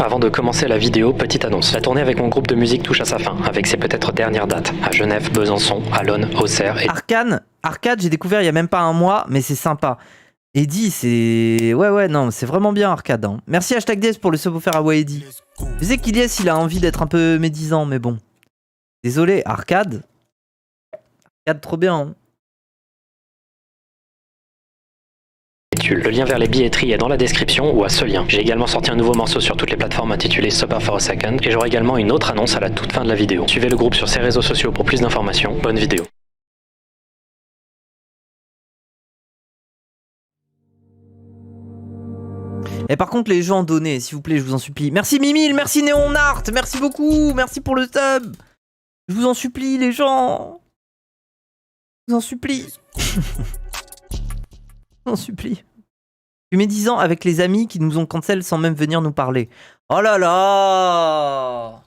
Avant de commencer la vidéo, petite annonce. La tournée avec mon groupe de musique touche à sa fin, avec ses peut-être dernières dates, à Genève, Besançon, Allonne, Auxerre et... Arcade, j'ai découvert il y a même pas un mois, mais c'est sympa. Eddie, c'est... Ouais, non, c'est vraiment bien Arcade. Hein. Merci #DS pour le sub offert à Waedi. Je sais qu'Ilias, il a envie d'être un peu médisant, mais bon. Désolé, Arcade. Arcade, trop bien. Hein. Le lien vers les billetteries est dans la description ou à ce lien. J'ai également sorti un nouveau morceau sur toutes les plateformes intitulé Super for a Second et j'aurai également une autre annonce à la toute fin de la vidéo. Suivez le groupe sur ses réseaux sociaux pour plus d'informations. Bonne vidéo. Et par contre, les gens, donnez, s'il vous plaît, je vous en supplie. Merci Mimile, merci Néonart, merci beaucoup, merci pour le sub. Je vous en supplie, les gens. Je vous en supplie. Je vous en supplie. Je suis médisant avec les amis qui nous ont cancel sans même venir nous parler. Oh là là.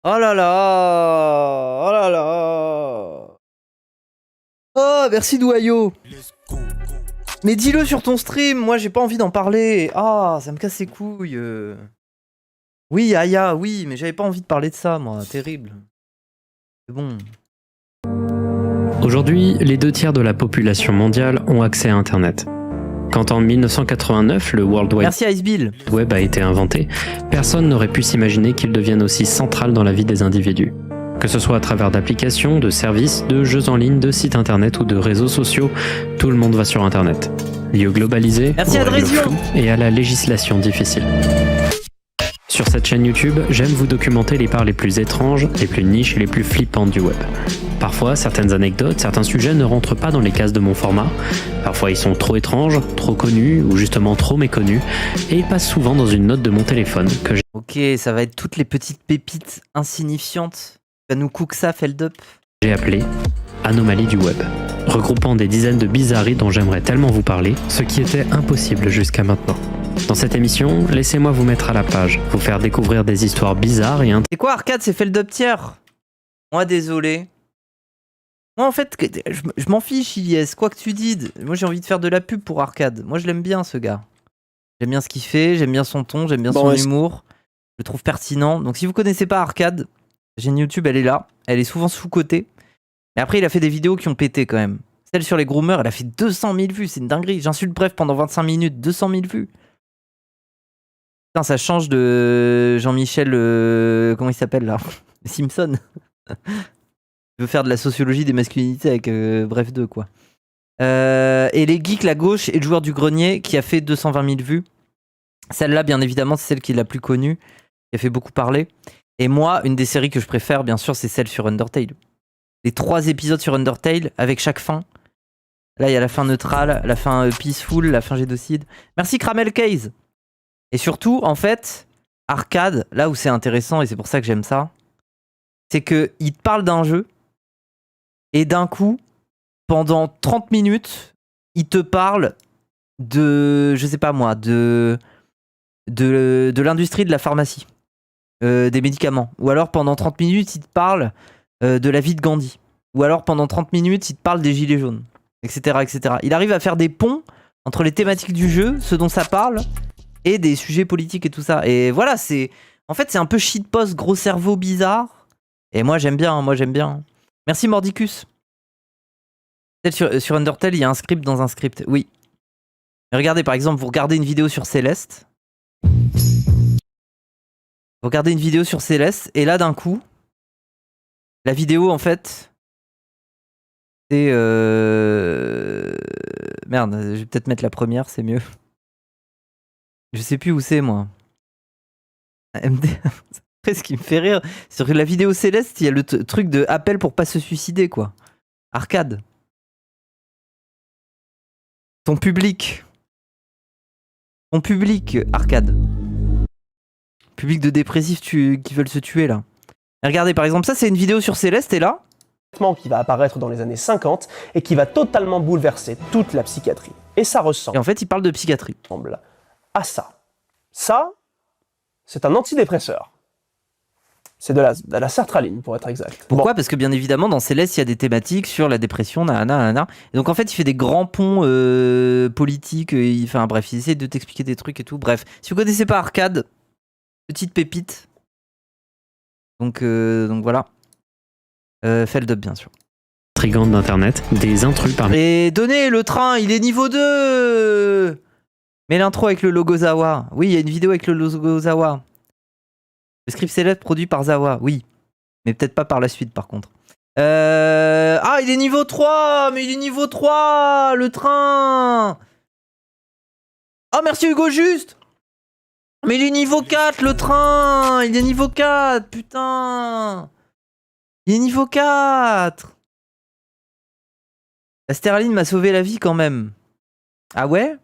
Oh là là. Oh là là. Oh, merci Douayo. Mais dis-le sur ton stream, moi j'ai pas envie d'en parler. Ah, ça me casse les couilles. Oui, Aya, oui, mais j'avais pas envie de parler de ça, moi. Terrible. C'est bon. Aujourd'hui, les 2/3 de la population mondiale ont accès à Internet. Quand en 1989, le World Wide Web a été inventé, personne n'aurait pu s'imaginer qu'il devienne aussi central dans la vie des individus. Que ce soit à travers d'applications, de services, de jeux en ligne, de sites internet ou de réseaux sociaux, tout le monde va sur Internet. Lieu globalisé, aux règles floues et à la législation difficile. Sur cette chaîne YouTube, j'aime vous documenter les parts les plus étranges, les plus niches et les plus flippantes du web. Parfois, certaines anecdotes, certains sujets ne rentrent pas dans les cases de mon format. Parfois, ils sont trop étranges, trop connus ou justement trop méconnus. Et ils passent souvent dans une note de mon téléphone que j'ai... Ok, ça va être toutes les petites pépites insignifiantes. Va nous cook ça, Feldup. J'ai appelé Anomalie du web, regroupant des dizaines de bizarreries dont j'aimerais tellement vous parler, ce qui était impossible jusqu'à maintenant. Dans cette émission, laissez-moi vous mettre à la page, vous faire découvrir des histoires bizarres et... C'est quoi Arcade? C'est Feldup tiers. Moi, désolé. Moi, en fait, je m'en fiche, Ilias, quoi que tu dises. Moi, j'ai envie de faire de la pub pour Arcade. Moi, je l'aime bien, ce gars. J'aime bien ce qu'il fait, j'aime bien son ton, j'aime bien son humour. Je le trouve pertinent. Donc, si vous connaissez pas Arcade, la chaîne YouTube, elle est là. Elle est souvent sous-cotée. Et après, il a fait des vidéos qui ont pété, quand même. Celle sur les groomers, elle a fait 200 000 vues. C'est une dinguerie. J'insulte Bref pendant 25 minutes. 200 000 vues. Putain, ça change de Jean-Michel... comment il s'appelle, là? Simpson. Je veux faire de la sociologie des masculinités avec Bref 2, quoi. Et les geeks, la gauche, et le joueur du grenier qui a fait 220 000 vues. Celle-là, bien évidemment, c'est celle qui est la plus connue, qui a fait beaucoup parler. Et moi, une des séries que je préfère, bien sûr, c'est celle sur Undertale. Les 3 épisodes sur Undertale, avec chaque fin. Là, il y a la fin neutrale, la fin peaceful, la fin génocide. Merci Cramel Case. Et surtout, en fait, Arcade, là où c'est intéressant, et c'est pour ça que j'aime ça, c'est qu'il te parle d'un jeu, et d'un coup, pendant 30 minutes, il te parle de, je sais pas moi, de l'industrie de la pharmacie, des médicaments. Ou alors pendant 30 minutes, il te parle de la vie de Gandhi. Ou alors pendant 30 minutes, il te parle des gilets jaunes, etc., etc. Il arrive à faire des ponts entre les thématiques du jeu, ce dont ça parle, et des sujets politiques et tout ça. Et voilà, en fait, c'est un peu shitpost, gros cerveau bizarre. Et moi, j'aime bien, Merci Mordicus. Sur Undertale, il y a un script dans un script, oui. Mais regardez, par exemple, vous regardez une vidéo sur Céleste. Et là, d'un coup, la vidéo, en fait, c'est... Merde, je vais peut-être mettre la première, c'est mieux. Je sais plus où c'est, moi. MD... Ce qui me fait rire, sur la vidéo Céleste, il y a le truc de appel pour pas se suicider, quoi. Arcade. Ton public, Arcade. Public de dépressifs qui veulent se tuer, là. Et regardez, par exemple, ça, c'est une vidéo sur Céleste, et là... qui va apparaître dans les années 50 et qui va totalement bouleverser toute la psychiatrie. Et ça ressemble... Et en fait, il parle de psychiatrie. ...à ça. Ça, c'est un antidépresseur. C'est de la sertraline, pour être exact. Pourquoi ? Parce que bien évidemment, dans Céleste, il y a des thématiques sur la dépression, nanana. Et donc en fait, il fait des grands ponts politiques. Enfin bref, il essaie de t'expliquer des trucs et tout. Bref, si vous connaissez pas Arcade, Petite pépite. Donc voilà. Feld up, bien sûr. Intrigante d'Internet, des intrus parmi... Et donnez le train, il est niveau 2. Mais l'intro avec le logo Zawa. Oui, il y a une vidéo avec le logo Zawa. Le script célèbre produit par Zawa, oui. Mais peut-être pas par la suite, par contre. Ah, il est niveau 3. Mais il est niveau 3, le train. Ah, merci Hugo Juste. Mais il est niveau 4, le train. Il est niveau 4, putain. Il est niveau 4. La Sterling m'a sauvé la vie quand même. Ah ouais?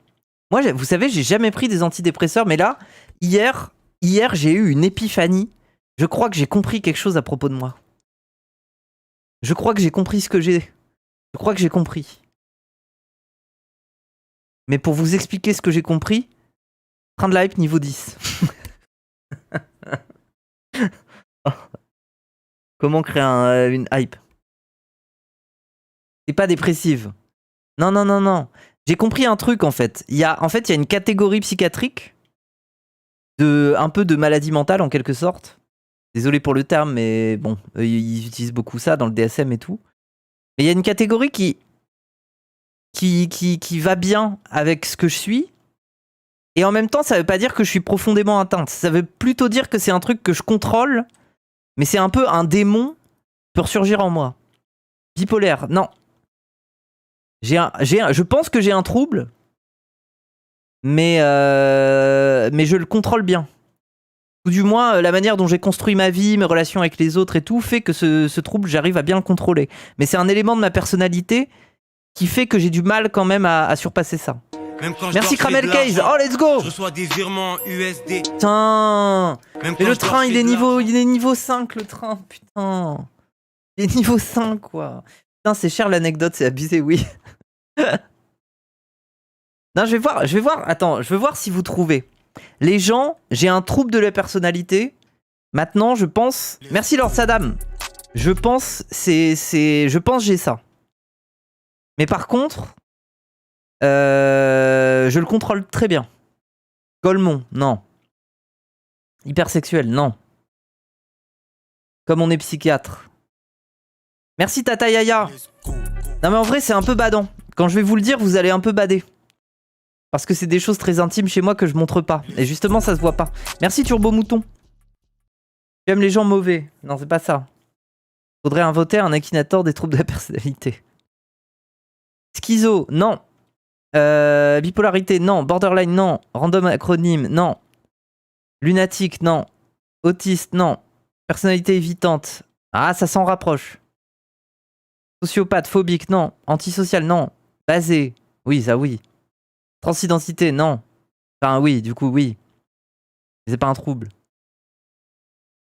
Moi, vous savez, j'ai jamais pris des antidépresseurs, mais là, hier j'ai eu une épiphanie. Je crois que j'ai compris quelque chose à propos de moi. Je crois que j'ai compris ce que j'ai. Je crois que j'ai compris. Mais pour vous expliquer ce que j'ai compris, train de la hype niveau 10. Comment créer une hype? C'est pas dépressive. Non, non, non, non. J'ai compris un truc en fait. Il y a une catégorie psychiatrique un peu de maladie mentale en quelque sorte. Désolé pour le terme, mais bon, ils utilisent beaucoup ça dans le DSM et tout. Mais il y a une catégorie qui va bien avec ce que je suis. Et en même temps, ça veut pas dire que je suis profondément atteinte. Ça veut plutôt dire que c'est un truc que je contrôle, mais c'est un peu un démon qui peut ressurgir en moi. Bipolaire, non. Je pense que j'ai un trouble, mais je le contrôle bien. Ou du moins, la manière dont j'ai construit ma vie, mes relations avec les autres et tout, fait que ce trouble, j'arrive à bien le contrôler. Mais c'est un élément de ma personnalité qui fait que j'ai du mal quand même à surpasser ça. Merci Kramel Case. Oh, let's go. Je reçois des virements USD. Putain. Mais le train, il est niveau 5, le train. Putain. Il est niveau 5, quoi. Putain, c'est cher l'anecdote, c'est abusé, oui. Non, je vais voir. Attends, je veux voir si vous trouvez. Les gens, j'ai un trouble de la personnalité. Maintenant, je pense... Merci Lord Saddam. Je pense j'ai ça. Mais par contre, je le contrôle très bien. Golemon, non. Hypersexuel, non. Comme on est psychiatre. Merci Tata Yaya. Non mais en vrai, c'est un peu badant. Quand je vais vous le dire, vous allez un peu bader. Parce que c'est des choses très intimes chez moi que je montre pas. Et justement, ça se voit pas. Merci Turbo Mouton. J'aime les gens mauvais. Non, c'est pas ça. Faudrait inventer un Akinator des troubles de la personnalité. Schizo, non. Bipolarité, non. Borderline, non. Random acronyme, non. Lunatique, non. Autiste, non. Personnalité évitante. Ah, ça s'en rapproche. Sociopathe, phobique, non. Antisocial, non. Basé. Oui, ça oui. Transidentité, non. Enfin, oui, du coup, oui. Mais c'est pas un trouble.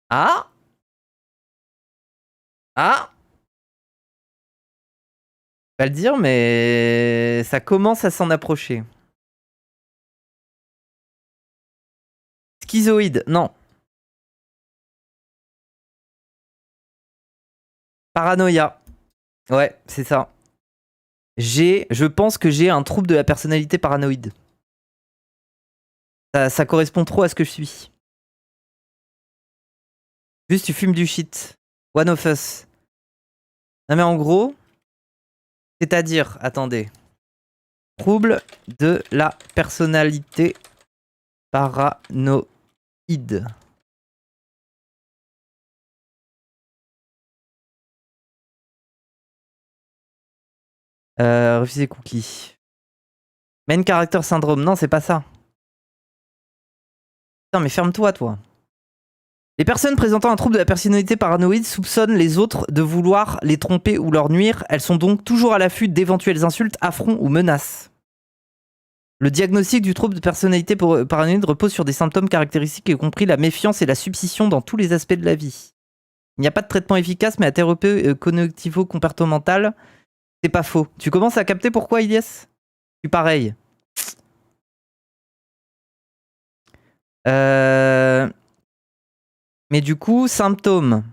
Ah. Ah. Pas le dire, mais ça commence à s'en approcher. Schizoïde, non. Paranoïa. Ouais, c'est ça. Je pense que j'ai un trouble de la personnalité paranoïde. Ça correspond trop à ce que je suis. Juste, tu fumes du shit. One of us. Non mais en gros, c'est-à-dire, attendez. Trouble de la personnalité paranoïde. Refuser cookie. Main character syndrome. Non, c'est pas ça. Putain, mais ferme-toi, toi. Les personnes présentant un trouble de la personnalité paranoïde soupçonnent les autres de vouloir les tromper ou leur nuire. Elles sont donc toujours à l'affût d'éventuelles insultes, affronts ou menaces. Le diagnostic du trouble de personnalité paranoïde repose sur des symptômes caractéristiques y compris la méfiance et la submission dans tous les aspects de la vie. Il n'y a pas de traitement efficace, mais la thérapie cognitivo-comportementale, c'est pas faux. Tu commences à capter pourquoi, Ilyes? Je suis pareil. Mais du coup, symptômes.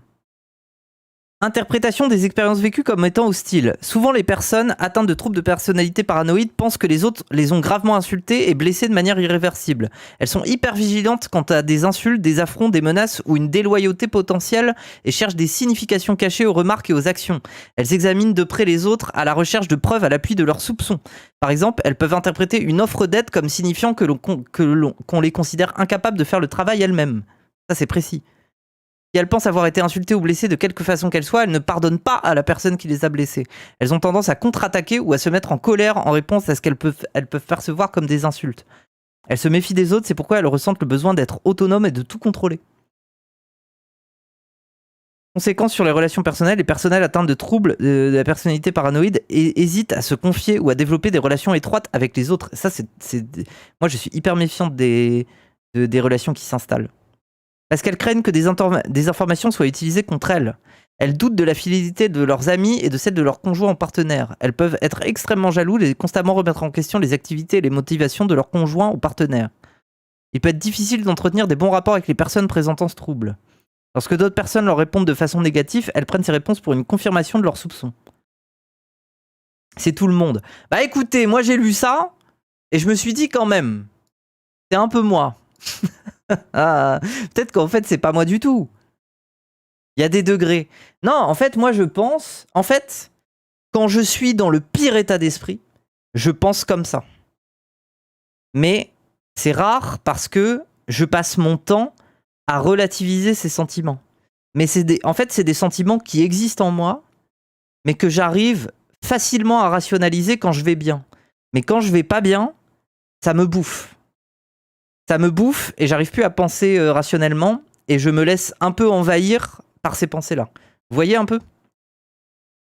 Interprétation des expériences vécues comme étant hostiles. Souvent, les personnes atteintes de troubles de personnalité paranoïde pensent que les autres les ont gravement insultées et blessées de manière irréversible. Elles sont hyper vigilantes quant à des insultes, des affronts, des menaces ou une déloyauté potentielle et cherchent des significations cachées aux remarques et aux actions. Elles examinent de près les autres à la recherche de preuves à l'appui de leurs soupçons. Par exemple, elles peuvent interpréter une offre d'aide comme signifiant qu'on les considère incapables de faire le travail elles-mêmes. Ça, c'est précis. Si elles pensent avoir été insultées ou blessées de quelque façon qu'elle soit, elles ne pardonnent pas à la personne qui les a blessées. Elles ont tendance à contre-attaquer ou à se mettre en colère en réponse à ce qu'elles peuvent percevoir comme des insultes. Elles se méfient des autres, c'est pourquoi elles ressentent le besoin d'être autonomes et de tout contrôler. Conséquence sur les relations personnelles, les personnes atteintes de troubles de la personnalité paranoïde hésitent à se confier ou à développer des relations étroites avec les autres. Ça, moi, je suis hyper méfiante des relations qui s'installent. Parce qu'elles craignent que des informations soient utilisées contre elles. Elles doutent de la fidélité de leurs amis et de celle de leurs conjoints ou partenaires. Elles peuvent être extrêmement jalouses et constamment remettre en question les activités et les motivations de leurs conjoints ou partenaires. Il peut être difficile d'entretenir des bons rapports avec les personnes présentant ce trouble. Lorsque d'autres personnes leur répondent de façon négative, elles prennent ces réponses pour une confirmation de leurs soupçons. C'est tout le monde. Bah écoutez, moi j'ai lu ça, et je me suis dit quand même, c'est un peu moi. Ah, peut-être qu'en fait c'est pas moi du tout. Il y a des degrés. Non, en fait moi je pense, quand je suis dans le pire état d'esprit, je pense comme ça. Mais c'est rare parce que je passe mon temps à relativiser ces sentiments. Mais c'est des sentiments qui existent en moi, mais que j'arrive facilement à rationaliser quand je vais bien. Mais quand je vais pas bien, ça me bouffe. Ça me bouffe et j'arrive plus à penser rationnellement et je me laisse un peu envahir par ces pensées-là. Vous voyez un peu ?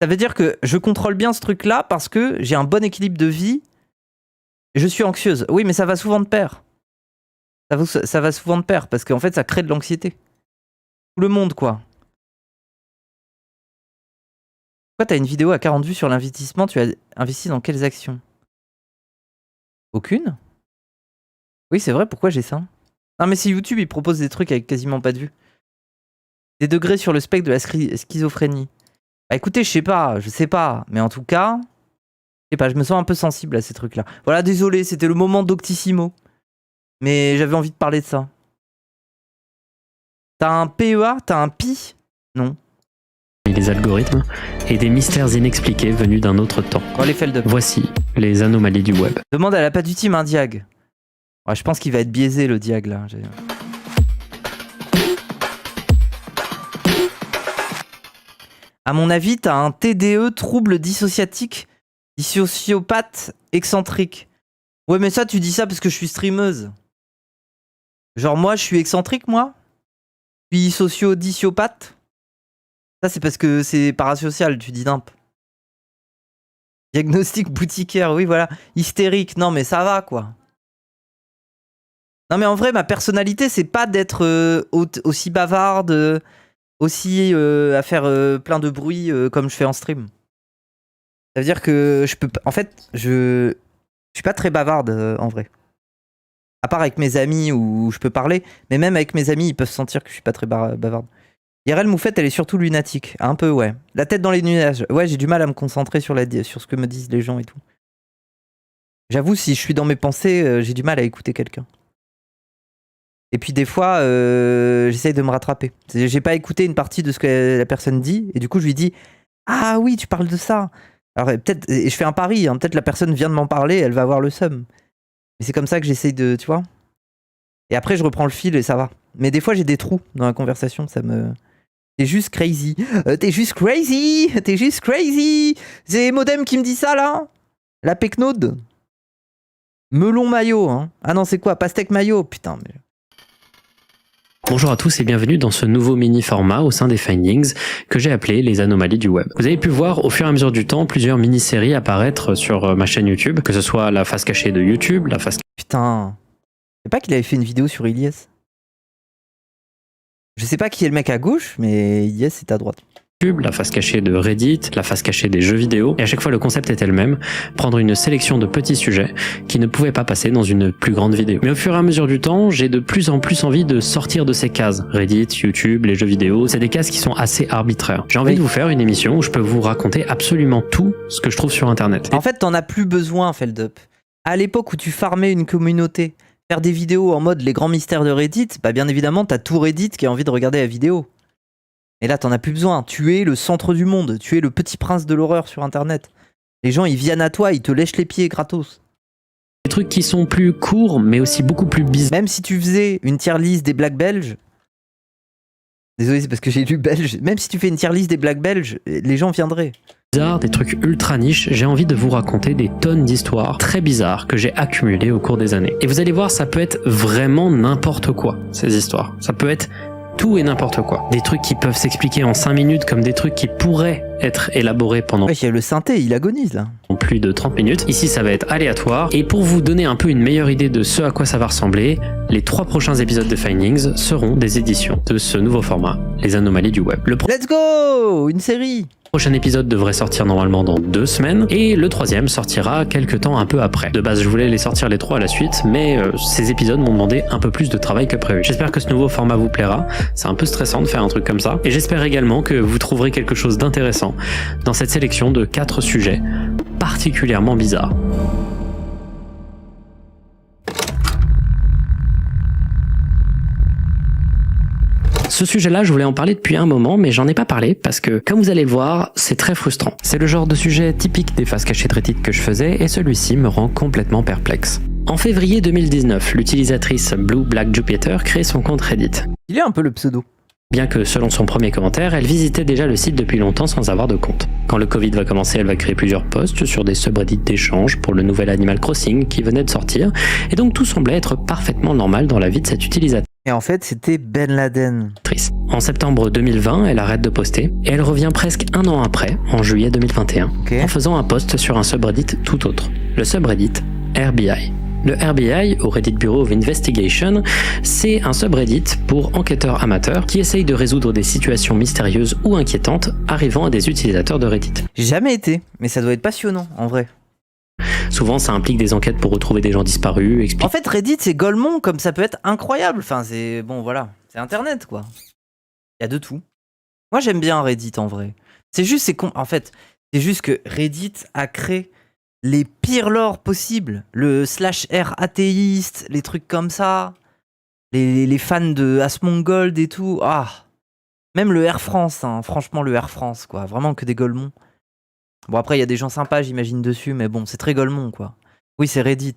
Ça veut dire que je contrôle bien ce truc-là parce que j'ai un bon équilibre de vie et je suis anxieuse. Oui, mais ça va souvent de pair. Ça va souvent de pair parce qu'en fait, ça crée de l'anxiété. Tout le monde, quoi. Pourquoi t'as une vidéo à 40 vues sur l'investissement ? Tu as investi dans quelles actions ? Aucune ? Oui, c'est vrai, pourquoi j'ai ça ? Non, mais c'est YouTube, il propose des trucs avec quasiment pas de vues. Des degrés sur le spectre de la schizophrénie. Bah écoutez, je sais pas. Mais en tout cas, je sais pas, je me sens un peu sensible à ces trucs-là. Voilà, désolé, c'était le moment Doctissimo. Mais j'avais envie de parler de ça. T'as un PEA ? T'as un PI ? Non. Les algorithmes et des mystères inexpliqués venus d'un autre temps. Oh, les Feldup. Voici les anomalies du web. Demande à la patte ultime un diag. Ouais, je pense qu'il va être biaisé le diag là. À mon avis, t'as un TDE, trouble dissociatique, dissociopathe, excentrique. Ouais, mais ça, tu dis ça parce que je suis streameuse. Genre, moi, je suis excentrique, moi ? Je suis socio-dissiopathe ? Ça, c'est parce que c'est parasocial, tu dis nimp. Diagnostic boutiquière, oui, voilà. Hystérique, non, mais ça va, quoi. Non, mais en vrai, ma personnalité, c'est pas d'être aussi bavarde, aussi à faire plein de bruit comme je fais en stream. Ça veut dire que je peux pas. En fait, je suis pas très bavarde en vrai. À part avec mes amis où je peux parler, mais même avec mes amis, ils peuvent sentir que je suis pas très bavarde. IRL Moufette, elle est surtout lunatique. Un peu, ouais. La tête dans les nuages. Ouais, j'ai du mal à me concentrer sur ce que me disent les gens et tout. J'avoue, si je suis dans mes pensées, j'ai du mal à écouter quelqu'un. Et puis des fois, j'essaye de me rattraper. J'ai pas écouté une partie de ce que la personne dit, et du coup je lui dis « Ah oui, tu parles de ça !» Alors peut-être, et je fais un pari, hein, peut-être la personne vient de m'en parler, elle va avoir le seum. Mais c'est comme ça que j'essaye de, tu vois. Et après je reprends le fil et ça va. Mais des fois j'ai des trous dans la conversation, ça me... T'es juste crazy. T'es juste crazy. T'es juste crazy. C'est Modem qui me dit ça là. La Pecnode. Melon maillot, hein. Ah non, c'est quoi? Pastèque maillot. Putain, mais... Bonjour à tous et bienvenue dans ce nouveau mini-format au sein des Findings que j'ai appelé les anomalies du web. Vous avez pu voir au fur et à mesure du temps plusieurs mini-séries apparaître sur ma chaîne YouTube, que ce soit la face cachée de YouTube, la face... Putain. Je sais pas qu'il avait fait une vidéo sur Ilyes. Je sais pas qui est le mec à gauche, mais Ilyes est à droite. la face cachée de Reddit, la face cachée des jeux vidéo, et à chaque fois le concept était le même, prendre une sélection de petits sujets qui ne pouvaient pas passer dans une plus grande vidéo. Mais au fur et à mesure du temps, j'ai de plus en plus envie de sortir de ces cases. Reddit, YouTube, les jeux vidéo, c'est des cases qui sont assez arbitraires. J'ai envie de vous faire une émission où je peux vous raconter absolument tout ce que je trouve sur internet. En fait, t'en as plus besoin, Feldup. À l'époque où tu farmais une communauté, faire des vidéos en mode les grands mystères de Reddit, bah bien évidemment, t'as tout Reddit qui a envie de regarder la vidéo. Et là, t'en as plus besoin. Tu es le centre du monde. Tu es le petit prince de l'horreur sur Internet. Les gens, ils viennent à toi, ils te lèchent les pieds gratos. Des trucs qui sont plus courts, mais aussi beaucoup plus bizarres. Même si tu faisais une tier list des blagues belges... Désolé, c'est parce que j'ai lu belge. Même si tu fais une tier list des blagues belges, les gens viendraient. Des trucs ultra niches, j'ai envie de vous raconter des tonnes d'histoires très bizarres que j'ai accumulées au cours des années. Et vous allez voir, ça peut être vraiment n'importe quoi, ces histoires. Ça peut être tout et n'importe quoi. Des trucs qui peuvent s'expliquer en 5 minutes comme des trucs qui pourraient être élaborés pendant Ouais, il y a le synthé, il agonise là. plus de 30 minutes. Ici, ça va être aléatoire. Et pour vous donner un peu une meilleure idée de ce à quoi ça va ressembler, les 3 prochains épisodes de Findings seront des éditions de ce nouveau format, les anomalies du web. Le Let's go! Une série! prochain épisode devrait sortir normalement dans 2 semaines et le 3e sortira quelques temps un peu après. De base, je voulais les sortir les 3 à la suite, mais ces épisodes m'ont demandé un peu plus de travail que prévu. J'espère que ce nouveau format vous plaira. C'est un peu stressant de faire un truc comme ça et j'espère également que vous trouverez quelque chose d'intéressant dans cette sélection de 4 sujets particulièrement bizarres. Ce sujet-là, je voulais en parler depuis un moment, mais j'en ai pas parlé parce que, comme vous allez le voir, c'est très frustrant. C'est le genre de sujet typique des faces cachées de Reddit que je faisais et celui-ci me rend complètement perplexe. En février 2019, l'utilisatrice Blue Black Jupiter crée son compte Reddit. Il est un peu le pseudo. Bien que, selon son premier commentaire, elle visitait déjà le site depuis longtemps sans avoir de compte. Quand le Covid va commencer, elle va créer plusieurs posts sur des subreddits d'échange pour le nouvel Animal Crossing qui venait de sortir, et donc tout semblait être parfaitement normal dans la vie de cette utilisatrice. Et en fait, c'était Ben Laden. En septembre 2020, elle arrête de poster, et elle revient presque un an après, en juillet 2021, en faisant un post sur un subreddit tout autre, le subreddit RBI. Le RBI, au Reddit Bureau of Investigation, c'est un subreddit pour enquêteurs amateurs qui essayent de résoudre des situations mystérieuses ou inquiétantes arrivant à des utilisateurs de Reddit. J'ai jamais été, mais ça doit être passionnant, en vrai. Souvent, ça implique des enquêtes pour retrouver des gens disparus, En fait, Reddit, c'est Golemont, comme ça peut être incroyable. Enfin, c'est... Bon, voilà. C'est Internet, quoi. Il y a de tout. Moi, j'aime bien Reddit, en vrai. C'est juste, En fait, c'est juste que Reddit a créé les pires lores possibles. Le /r athéiste, les trucs comme ça. Les fans de Asmongold et tout. Ah. Même le Air France, hein. Franchement, le Air France, quoi. Vraiment que des Golemons. Bon, après, il y a des gens sympas, j'imagine, dessus, mais bon, c'est très Golemont, quoi. Oui, c'est Reddit.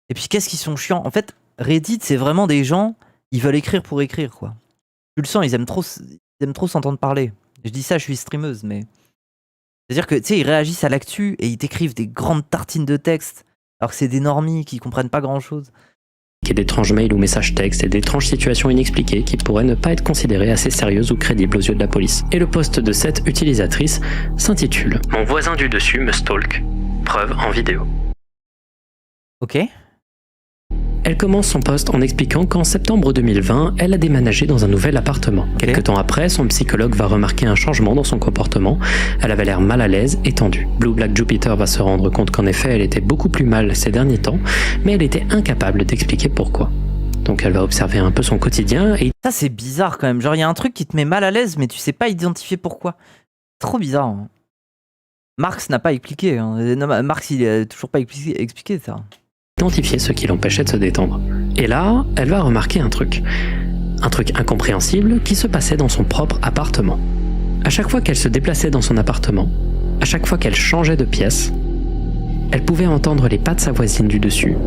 Et puis, qu'est-ce qu'ils sont chiants. En fait, Reddit, c'est vraiment des gens, ils veulent écrire pour écrire, quoi. Tu le sens, ils aiment trop s'entendre parler. Je dis ça, je suis streameuse, mais... C'est-à-dire que, tu sais, ils réagissent à l'actu et ils t'écrivent des grandes tartines de texte, alors que c'est des normies qui comprennent pas grand-chose. Et d'étranges mails ou messages textes et d'étranges situations inexpliquées qui pourraient ne pas être considérées assez sérieuses ou crédibles aux yeux de la police. Et le post de cette utilisatrice s'intitule « Mon voisin du dessus me stalk. Preuve en vidéo ». Ok. Elle commence son post en expliquant qu'en septembre 2020, elle a déménagé dans un nouvel appartement. Quelque temps après, son psychologue va remarquer un changement dans son comportement. Elle avait l'air mal à l'aise et tendue. Blue Black Jupiter va se rendre compte qu'en effet, elle était beaucoup plus mal ces derniers temps, mais elle était incapable d'expliquer pourquoi. Donc elle va observer un peu son quotidien et... Ça, c'est bizarre quand même. Genre, il y a un truc qui te met mal à l'aise, mais tu sais pas identifier pourquoi. Trop bizarre. Hein. Marx n'a pas expliqué. Hein. Non, Marx, il a toujours pas expliqué ça. Identifier ce qui l'empêchait de se détendre. Et là, elle va remarquer un truc incompréhensible qui se passait dans son propre appartement. À chaque fois qu'elle se déplaçait dans son appartement, à chaque fois qu'elle changeait de pièce, elle pouvait entendre les pas de sa voisine du dessus,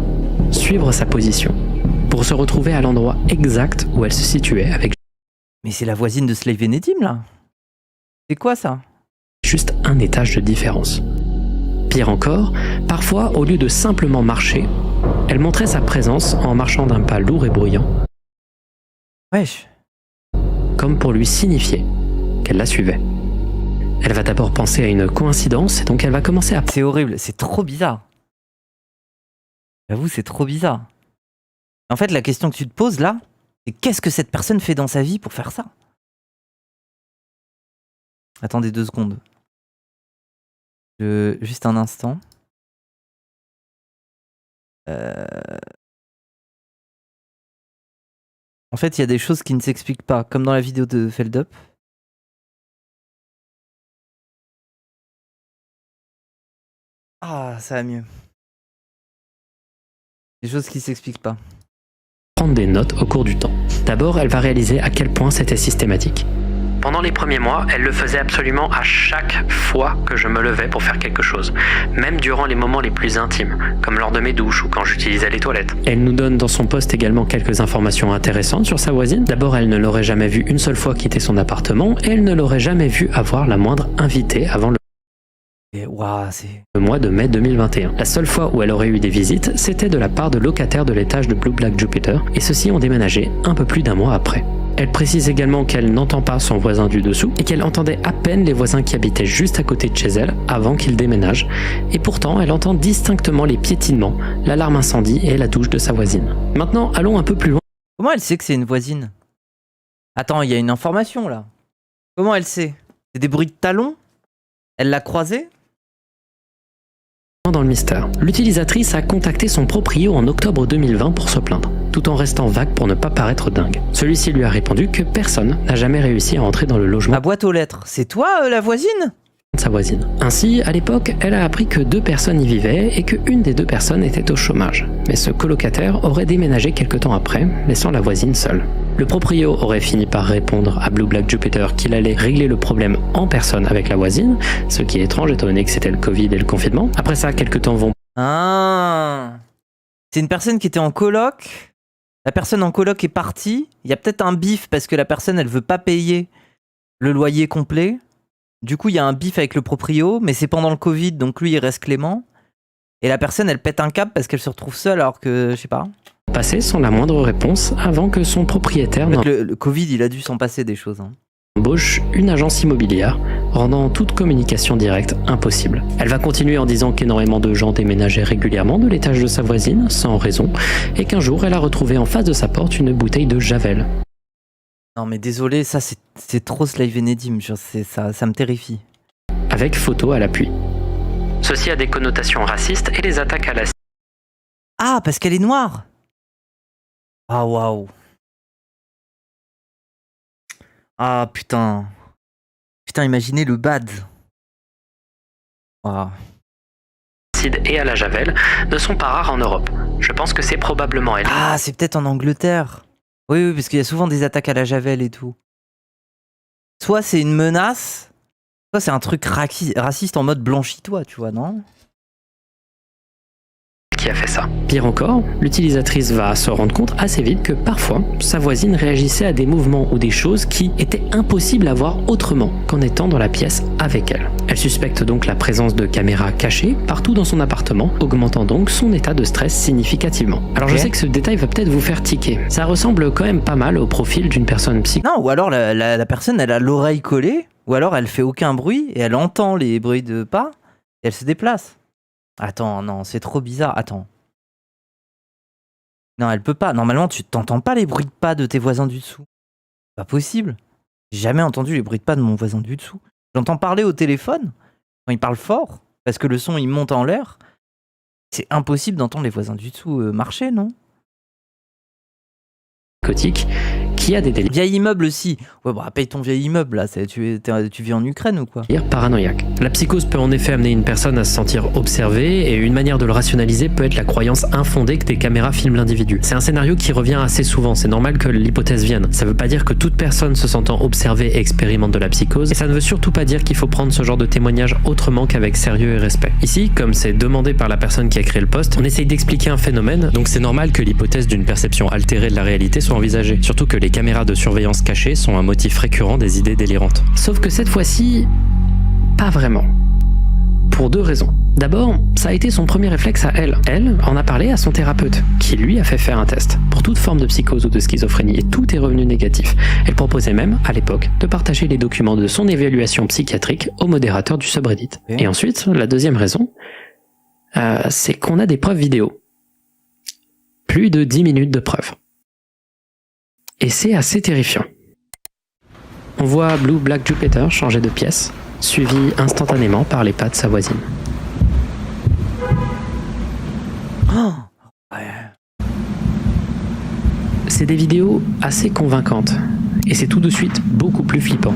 suivre sa position, pour se retrouver à l'endroit exact où elle se situait avec... Mais c'est la voisine de Slave Enedim, là. C'est quoi ça? Juste un étage de différence. Pire encore, parfois, au lieu de simplement marcher, elle montrait sa présence en marchant d'un pas lourd et bruyant. Wesh. Comme pour lui signifier qu'elle la suivait. Elle va d'abord penser à une coïncidence, et donc elle va commencer à... C'est horrible, c'est trop bizarre. J'avoue, c'est trop bizarre. En fait, la question que tu te poses là, c'est qu'est-ce que cette personne fait dans sa vie pour faire ça? Attendez 2 secondes. Juste un instant. En fait, il y a des choses qui ne s'expliquent pas, comme dans la vidéo de Feldup. Ah, ça va mieux. Des choses qui s'expliquent pas. Prendre des notes au cours du temps. D'abord, elle va réaliser à quel point c'était systématique. Pendant les premiers mois, elle le faisait absolument à chaque fois que je me levais pour faire quelque chose, même durant les moments les plus intimes, comme lors de mes douches ou quand j'utilisais les toilettes. Elle nous donne dans son post également quelques informations intéressantes sur sa voisine. D'abord, elle ne l'aurait jamais vue une seule fois quitter son appartement et elle ne l'aurait jamais vue avoir la moindre invitée avant le mois de mai 2021. La seule fois où elle aurait eu des visites, c'était de la part de locataires de l'étage de Blue Black Jupiter, et ceux-ci ont déménagé un peu plus d'un mois après. Elle précise également qu'elle n'entend pas son voisin du dessous, et qu'elle entendait à peine les voisins qui habitaient juste à côté de chez elle avant qu'ils déménagent, et pourtant elle entend distinctement les piétinements, l'alarme incendie et la douche de sa voisine. Maintenant, allons un peu plus loin. Comment elle sait que c'est une voisine? Attends, il y a une information là. Comment elle sait? C'est des bruits de talons? Elle l'a croisé? Dans le mystère. L'utilisatrice a contacté son proprio en octobre 2020 pour se plaindre, tout en restant vague pour ne pas paraître dingue. Celui-ci lui a répondu que personne n'a jamais réussi à entrer dans le logement Ma boîte aux lettres, c'est toi la voisine? de sa voisine. Ainsi, à l'époque, elle a appris que 2 personnes y vivaient et qu'une des 2 personnes était au chômage. Mais ce colocataire aurait déménagé quelque temps après, laissant la voisine seule. Le proprio aurait fini par répondre à Blue Black Jupiter qu'il allait régler le problème en personne avec la voisine, ce qui est étrange étant donné que c'était le Covid et le confinement. Après ça, quelques temps vont... Ah, c'est une personne qui était en coloc. La personne en coloc est partie. Il y a peut-être un bif parce que la personne elle veut pas payer le loyer complet. Du coup, il y a un bif avec le proprio, mais c'est pendant le Covid, donc lui il reste clément. Et la personne elle pète un câble parce qu'elle se retrouve seule alors que, je sais pas. Passé sans la moindre réponse avant que son propriétaire Le Covid il a dû s'en passer des choses. embauche une agence immobilière, rendant toute communication directe impossible. Elle va continuer en disant qu'énormément de gens déménageaient régulièrement de l'étage de sa voisine, sans raison, et qu'un jour elle a retrouvé en face de sa porte une bouteille de Javel. Non mais désolé, ça c'est trop Slave Enedim, ça me terrifie. Avec photo à l'appui. Ceci a des connotations racistes et les attaques à la... Ah, parce qu'elle est noire. Ah waouh. Ah putain. Putain, imaginez le bad. Waouh. et à la Javel ne sont pas rares en Europe. Je pense que c'est probablement elle. Ah, c'est peut-être en Angleterre. Oui, parce qu'il y a souvent des attaques à la Javel et tout. Soit c'est une menace, soit c'est un truc raciste en mode blanchis-toi, tu vois, non ? Qui a fait ça. Pire encore, l'utilisatrice va se rendre compte assez vite que parfois, sa voisine réagissait à des mouvements ou des choses qui étaient impossibles à voir autrement qu'en étant dans la pièce avec elle. Elle suspecte donc la présence de caméras cachées partout dans son appartement, augmentant donc son état de stress significativement. Alors je sais que ce détail va peut-être vous faire tiquer. Ça ressemble quand même pas mal au profil d'une personne psycho. Non, ou alors la personne, elle a l'oreille collée, ou alors elle fait aucun bruit, et elle entend les bruits de pas, et elle se déplace. Attends, non, c'est trop bizarre. Attends. Non, elle peut pas. Normalement, tu t'entends pas les bruits de pas de tes voisins du dessous. Pas possible. J'ai jamais entendu les bruits de pas de mon voisin du dessous. J'entends parler au téléphone quand il parle fort, parce que le son il monte en l'air. C'est impossible d'entendre les voisins du dessous marcher, non ? Qui a des délires vieil immeuble aussi. Ouais, bah paye ton vieil immeuble là, tu vis en Ukraine ou quoi ? Paranoïaque. La psychose peut en effet amener une personne à se sentir observée et une manière de le rationaliser peut être la croyance infondée que des caméras filment l'individu. C'est un scénario qui revient assez souvent, c'est normal que l'hypothèse vienne. Ça veut pas dire que toute personne se sentant observée expérimente de la psychose et ça ne veut surtout pas dire qu'il faut prendre ce genre de témoignage autrement qu'avec sérieux et respect. Ici, comme c'est demandé par la personne qui a créé le post, on essaye d'expliquer un phénomène, donc c'est normal que l'hypothèse d'une perception altérée de la réalité soit envisagée. Surtout que les caméras de surveillance cachées sont un motif récurrent des idées délirantes. Sauf que cette fois-ci, pas vraiment. Pour deux raisons. D'abord, ça a été son premier réflexe à elle. Elle en a parlé à son thérapeute, qui lui a fait faire un test pour toute forme de psychose ou de schizophrénie, et tout est revenu négatif. Elle proposait même, à l'époque, de partager les documents de son évaluation psychiatrique au modérateur du subreddit. Et ensuite, la deuxième raison, c'est qu'on a des preuves vidéo. Plus de 10 minutes de preuves. Et c'est assez terrifiant. On voit Blue Black Jupiter changer de pièce, suivi instantanément par les pas de sa voisine. Oh ouais. C'est des vidéos assez convaincantes, et c'est tout de suite beaucoup plus flippant.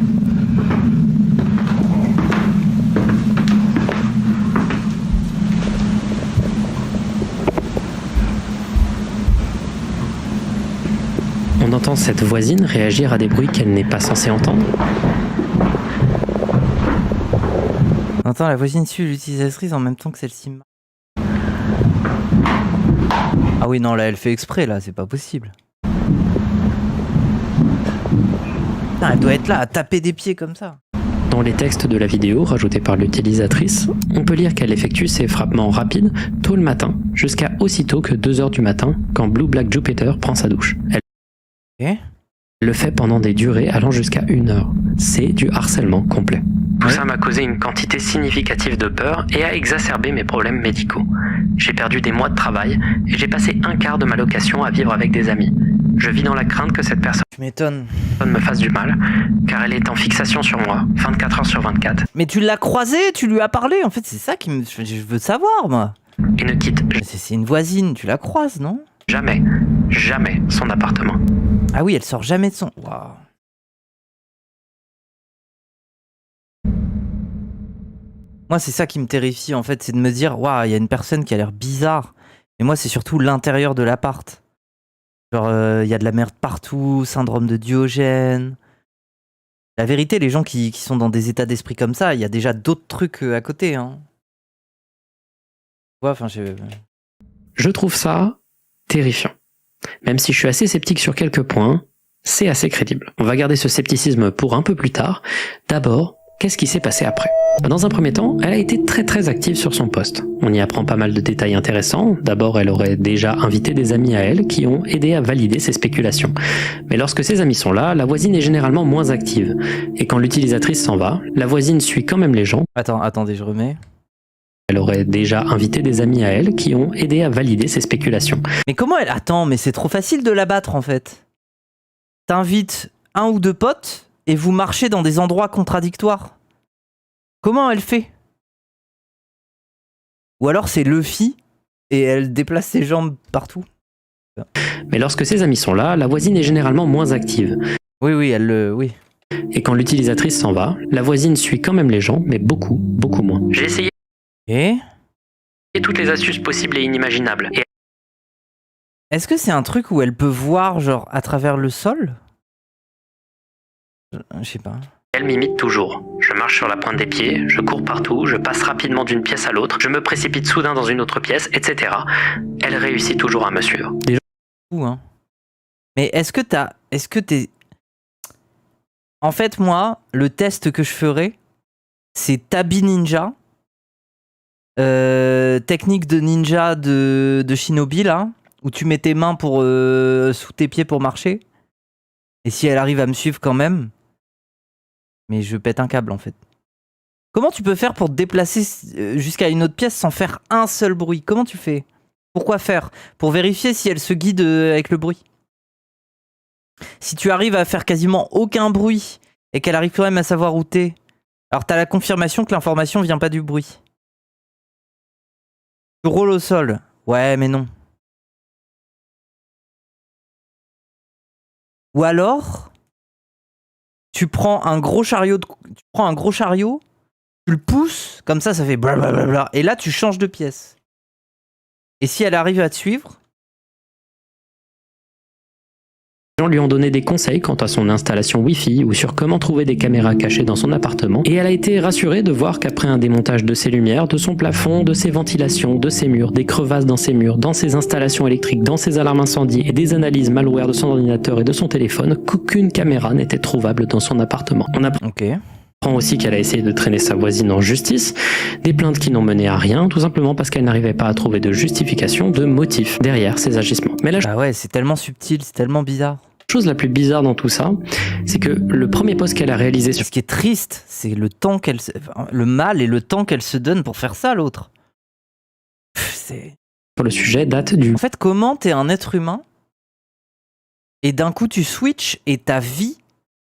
On entend cette voisine réagir à des bruits qu'elle n'est pas censée entendre. On entend la voisine suit l'utilisatrice en même temps que celle-ci. Ah oui, non, là, elle fait exprès, là, c'est pas possible. Putain, elle doit être là à taper des pieds comme ça. Dans les textes de la vidéo rajoutés par l'utilisatrice, on peut lire qu'elle effectue ses frappements rapides tôt le matin, jusqu'à aussitôt que 2h du matin, quand Blue Black Jupiter prend sa douche. Elle le fait pendant des durées allant jusqu'à 1 heure. C'est du harcèlement complet. Tout ça m'a causé une quantité significative de peur et a exacerbé mes problèmes médicaux. J'ai perdu des mois de travail et j'ai passé un quart de ma location à vivre avec des amis. Je vis dans la crainte que cette personne Tu m'étonnes. me fasse du mal, car elle est en fixation sur moi, 24 heures sur 24. Mais tu l'as croisée, tu lui as parlé, en fait, c'est ça qui me... Je veux savoir, moi. Et ne quitte C'est une voisine, tu la croises, non? jamais son appartement. Ah oui, elle sort jamais de son... Waouh. Moi, c'est ça qui me terrifie, en fait, c'est de me dire, waouh, il y a une personne qui a l'air bizarre. Et moi, c'est surtout l'intérieur de l'appart. Genre, il y a de la merde partout, syndrome de Diogène. La vérité, les gens qui sont dans des états d'esprit comme ça, il y a déjà d'autres trucs à côté, hein. Ouais, enfin, Je trouve ça terrifiant. Même si je suis assez sceptique sur quelques points, c'est assez crédible. On va garder ce scepticisme pour un peu plus tard. D'abord, qu'est-ce qui s'est passé après ? Dans un premier temps, elle a été très active sur son post. On y apprend pas mal de détails intéressants. D'abord, elle aurait déjà invité des amis à elle qui ont aidé à valider ses spéculations. Mais lorsque ces amis sont là, la voisine est généralement moins active. Et quand l'utilisatrice s'en va, la voisine suit quand même les gens. Attendez, je remets. Elle aurait déjà invité des amis à elle qui ont aidé à valider ses spéculations. Mais comment elle... Attends, mais c'est trop facile de la battre, en fait. T'invites un ou deux potes et vous marchez dans des endroits contradictoires. Comment elle fait? Ou alors c'est Luffy et elle déplace ses jambes partout. Mais lorsque ses amis sont là, la voisine est généralement moins active. Oui, oui. Et quand l'utilisatrice s'en va, la voisine suit quand même les gens, mais beaucoup moins. J'ai essayé Et toutes les astuces possibles et inimaginables. Et est-ce que c'est un truc où elle peut voir, genre, à travers le sol? Je sais pas. elle m'imite toujours. Je marche sur la pointe des pieds, je cours partout, je passe rapidement d'une pièce à l'autre, je me précipite soudain dans une autre pièce, etc. Elle réussit toujours à me suivre. Déjà, Fou, hein. Mais est-ce que t'es... En fait, moi, le test que je ferais, c'est Tabi Ninja. Technique de ninja de Shinobi, là. Où tu mets tes mains pour, sous tes pieds pour marcher. Et si elle arrive à me suivre quand même... Mais je pète un câble, en fait. Comment tu peux faire pour te déplacer jusqu'à une autre pièce sans faire un seul bruit? Comment tu fais? Pourquoi faire? Pour vérifier si elle se guide avec le bruit. Si tu arrives à faire quasiment aucun bruit et qu'elle arrive quand même à savoir où t'es, alors t'as la confirmation que l'information vient pas du bruit. Tu roules au sol. Ouais, mais non. Ou alors... Tu prends un gros chariot, tu le pousses, comme ça fait blablabla, et là tu changes de pièce. Et si elle arrive à te suivre? les gens lui ont donné des conseils quant à son installation Wi-Fi ou sur comment trouver des caméras cachées dans son appartement, et elle a été rassurée de voir qu'après un démontage de ses lumières, de son plafond, de ses ventilations, de ses murs, des crevasses dans ses murs, dans ses installations électriques, dans ses alarmes incendie et des analyses malware de son ordinateur et de son téléphone, qu'aucune caméra n'était trouvable dans son appartement. On apprend aussi qu'elle a essayé de traîner sa voisine en justice, des plaintes qui n'ont mené à rien, tout simplement parce qu'elle n'arrivait pas à trouver de justification, de motif derrière ses agissements. Mais bah ouais, c'est tellement subtil, c'est tellement bizarre. La chose la plus bizarre dans tout ça, c'est que le premier post qu'elle a réalisé sur... Ce qui est triste, c'est le temps qu'elle... Le mal et le temps qu'elle se donne pour faire ça, l'autre. C'est... Sur le sujet date du... En fait, comment t'es un être humain et d'un coup tu switches et ta vie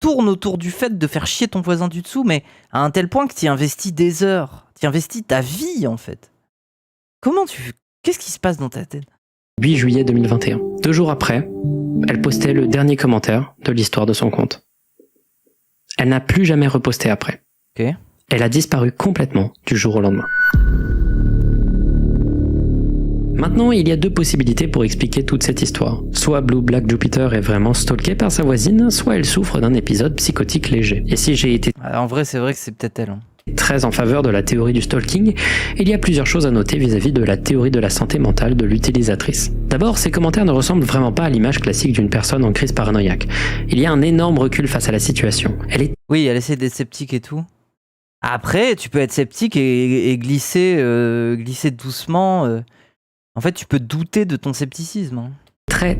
tourne autour du fait de faire chier ton voisin du dessous, mais à un tel point que tu y investis des heures. Tu y investis ta vie, en fait. Qu'est-ce qui se passe dans ta tête? 8 juillet 2021. 2 jours après, elle postait le dernier commentaire de l'histoire de son compte. Elle n'a plus jamais reposté après. Ok. Elle a disparu complètement du jour au lendemain. Maintenant, il y a 2 possibilités pour expliquer toute cette histoire. Soit Blue Black Jupiter est vraiment stalkée par sa voisine, soit elle souffre d'un épisode psychotique léger. Et si j'ai été En vrai, c'est vrai que c'est peut-être elle. très en faveur de la théorie du stalking, il y a plusieurs choses à noter vis-à-vis de la théorie de la santé mentale de l'utilisatrice. D'abord, ces commentaires ne ressemblent vraiment pas à l'image classique d'une personne en crise paranoïaque. Il y a un énorme recul face à la situation. Oui, elle essaie d'être sceptique et tout. Après, tu peux être sceptique et glisser doucement. En fait, tu peux douter de ton scepticisme.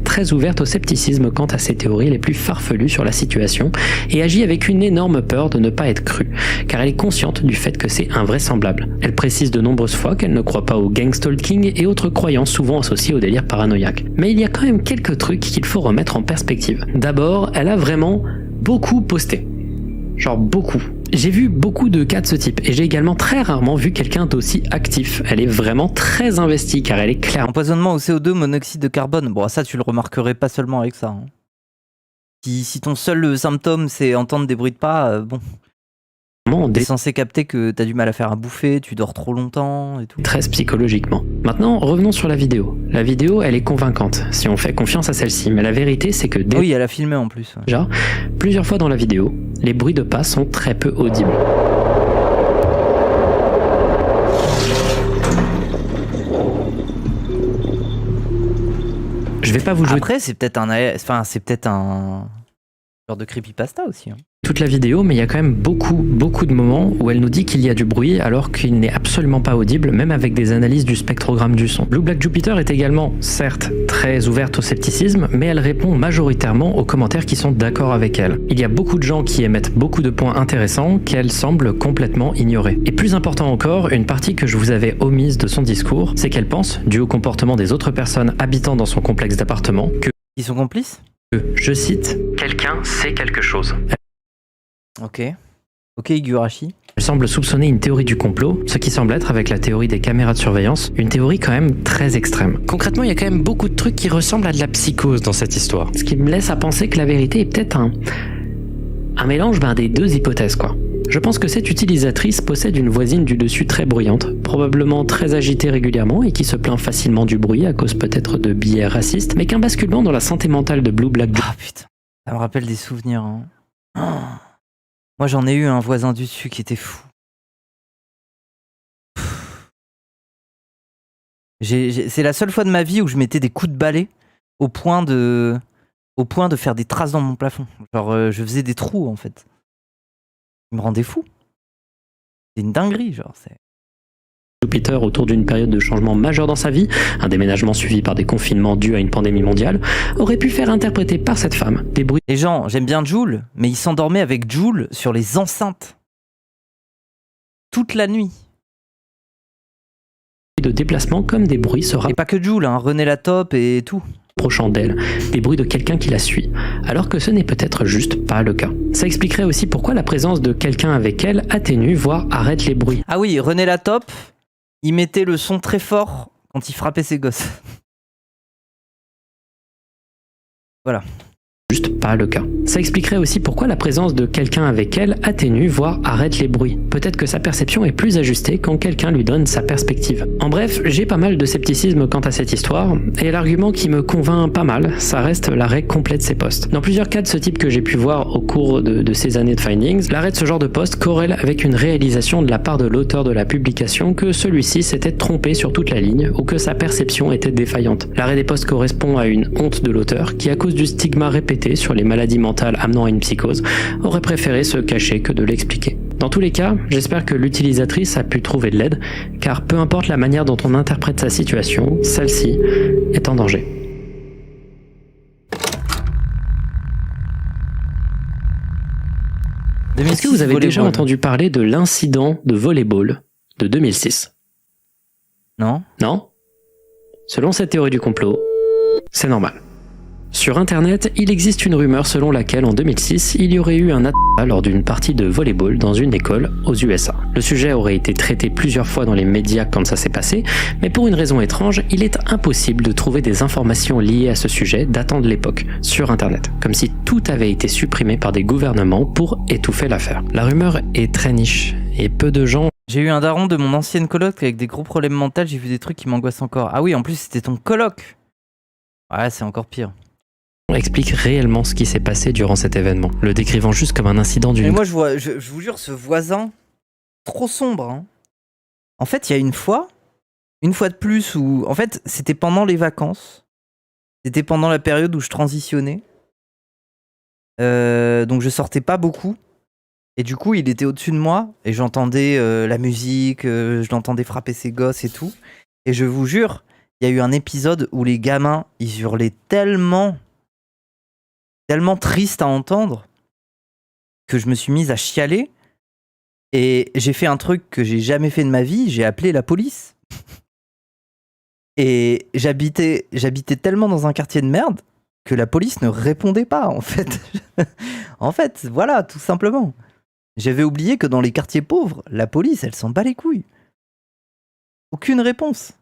Très ouverte au scepticisme quant à ses théories les plus farfelues sur la situation et agit avec une énorme peur de ne pas être crue, car elle est consciente du fait que c'est invraisemblable. Elle précise de nombreuses fois qu'elle ne croit pas au gang stalking et autres croyances souvent associées au délire paranoïaque. Mais il y a quand même quelques trucs qu'il faut remettre en perspective. D'abord, elle a vraiment beaucoup posté. Genre beaucoup. J'ai vu beaucoup de cas de ce type et j'ai également très rarement vu quelqu'un d'aussi actif. Elle est vraiment très investie car elle est clairement... Empoisonnement au CO2, monoxyde de carbone. Bon, ça, tu le remarquerais pas seulement avec ça. Si ton seul symptôme, c'est entendre des bruits de pas, bon... T'es censé capter que t'as du mal à faire à bouffer, tu dors trop longtemps et tout. Très psychologiquement. Maintenant, revenons sur la vidéo. La vidéo, elle est convaincante, si on fait confiance à celle-ci. Mais la vérité, c'est que Oui, elle a filmé en plus. déjà, plusieurs fois dans la vidéo, les bruits de pas sont très peu audibles. Je vais pas vous jouer Après, c'est peut-être un genre de creepypasta aussi. toute la vidéo, mais il y a quand même beaucoup de moments où elle nous dit qu'il y a du bruit alors qu'il n'est absolument pas audible, même avec des analyses du spectrogramme du son. Blue Black Jupiter est également, certes, très ouverte au scepticisme, mais elle répond majoritairement aux commentaires qui sont d'accord avec elle. Il y a beaucoup de gens qui émettent beaucoup de points intéressants qu'elle semble complètement ignorer. Et plus important encore, une partie que je vous avais omise de son discours, c'est qu'elle pense, dû au comportement des autres personnes habitant dans son complexe d'appartements, que, Ils sont complices? je cite, « quelqu'un sait quelque chose ». Ok, Higurashi. Elle semble soupçonner une théorie du complot, ce qui semble être, avec la théorie des caméras de surveillance, une théorie quand même très extrême. Concrètement, il y a quand même beaucoup de trucs qui ressemblent à de la psychose dans cette histoire. Ce qui me laisse à penser que la vérité est peut-être un mélange des 2 hypothèses, quoi. Je pense que cette utilisatrice possède une voisine du dessus très bruyante, probablement très agitée régulièrement et qui se plaint facilement du bruit à cause peut-être de biais racistes, mais qu'un basculement dans la santé mentale de Blue Black... Ah putain, ça me rappelle des souvenirs. Moi, j'en ai eu un voisin du dessus qui était fou. C'est la seule fois de ma vie où je mettais des coups de balai au point de faire des traces dans mon plafond. Genre, je faisais des trous, en fait. Il me rendait fou. C'est une dinguerie, genre. Jupiter autour d'une période de changement majeur dans sa vie, un déménagement suivi par des confinements dus à une pandémie mondiale, aurait pu faire interpréter par cette femme des bruits... Les gens, j'aime bien Jul, mais ils s'endormaient avec Jul sur les enceintes. Toute la nuit. de déplacement comme des bruits se Et pas que Jul, René Latop et tout. Rapprochant d'elle, des bruits de quelqu'un qui la suit, alors que ce n'est peut-être juste pas le cas. Ça expliquerait aussi pourquoi la présence de quelqu'un avec elle atténue, voire arrête les bruits. Ah oui, René Latop, il mettait le son très fort quand il frappait ses gosses. Voilà. Juste pas le cas. Ça expliquerait aussi pourquoi la présence de quelqu'un avec elle atténue, voire arrête les bruits. Peut-être que sa perception est plus ajustée quand quelqu'un lui donne sa perspective. En bref, j'ai pas mal de scepticisme quant à cette histoire, et l'argument qui me convainc pas mal, ça reste l'arrêt complet de ces posts. Dans plusieurs cas de ce type que j'ai pu voir au cours de ces années de findings, l'arrêt de ce genre de post corrèle avec une réalisation de la part de l'auteur de la publication que celui-ci s'était trompé sur toute la ligne ou que sa perception était défaillante. L'arrêt des posts correspond à une honte de l'auteur qui, à cause du stigma répété sur les maladies mentales amenant à une psychose, aurait préféré se cacher que de l'expliquer. Dans tous les cas, j'espère que l'utilisatrice a pu trouver de l'aide, car peu importe la manière dont on interprète sa situation, celle-ci est en danger. Est-ce que vous avez déjà entendu parler de l'incident de volleyball de 2006 ? Non. Non ? Selon cette théorie du complot, c'est normal. Sur internet, il existe une rumeur selon laquelle en 2006, il y aurait eu un attentat lors d'une partie de volleyball dans une école aux USA. Le sujet aurait été traité plusieurs fois dans les médias quand ça s'est passé, mais pour une raison étrange, il est impossible de trouver des informations liées à ce sujet datant de l'époque sur internet, comme si tout avait été supprimé par des gouvernements pour étouffer l'affaire. La rumeur est très niche et peu de gens J'ai eu un daron de mon ancienne coloc avec des gros problèmes mentaux, j'ai vu des trucs qui m'angoissent encore. Ah oui, en plus c'était ton coloc. Ouais, c'est encore pire. explique réellement ce qui s'est passé durant cet événement, le décrivant juste comme un incident Mais d'une... moi je vous jure, ce voisin, trop sombre. Hein. En fait, il y a une fois de plus, où en fait c'était pendant les vacances. C'était pendant la période où je transitionnais. Donc je sortais pas beaucoup. Et du coup, il était au-dessus de moi. Et j'entendais la musique, je l'entendais frapper ses gosses et tout. Et je vous jure, il y a eu un épisode où les gamins, ils hurlaient tellement triste à entendre que je me suis mise à chialer. Et j'ai fait un truc que j'ai jamais fait de ma vie, j'ai appelé la police. Et j'habitais tellement dans un quartier de merde que la police ne répondait pas, en fait. En fait, voilà, tout simplement. J'avais oublié que dans les quartiers pauvres, la police, elle s'en bat les couilles. Aucune réponse.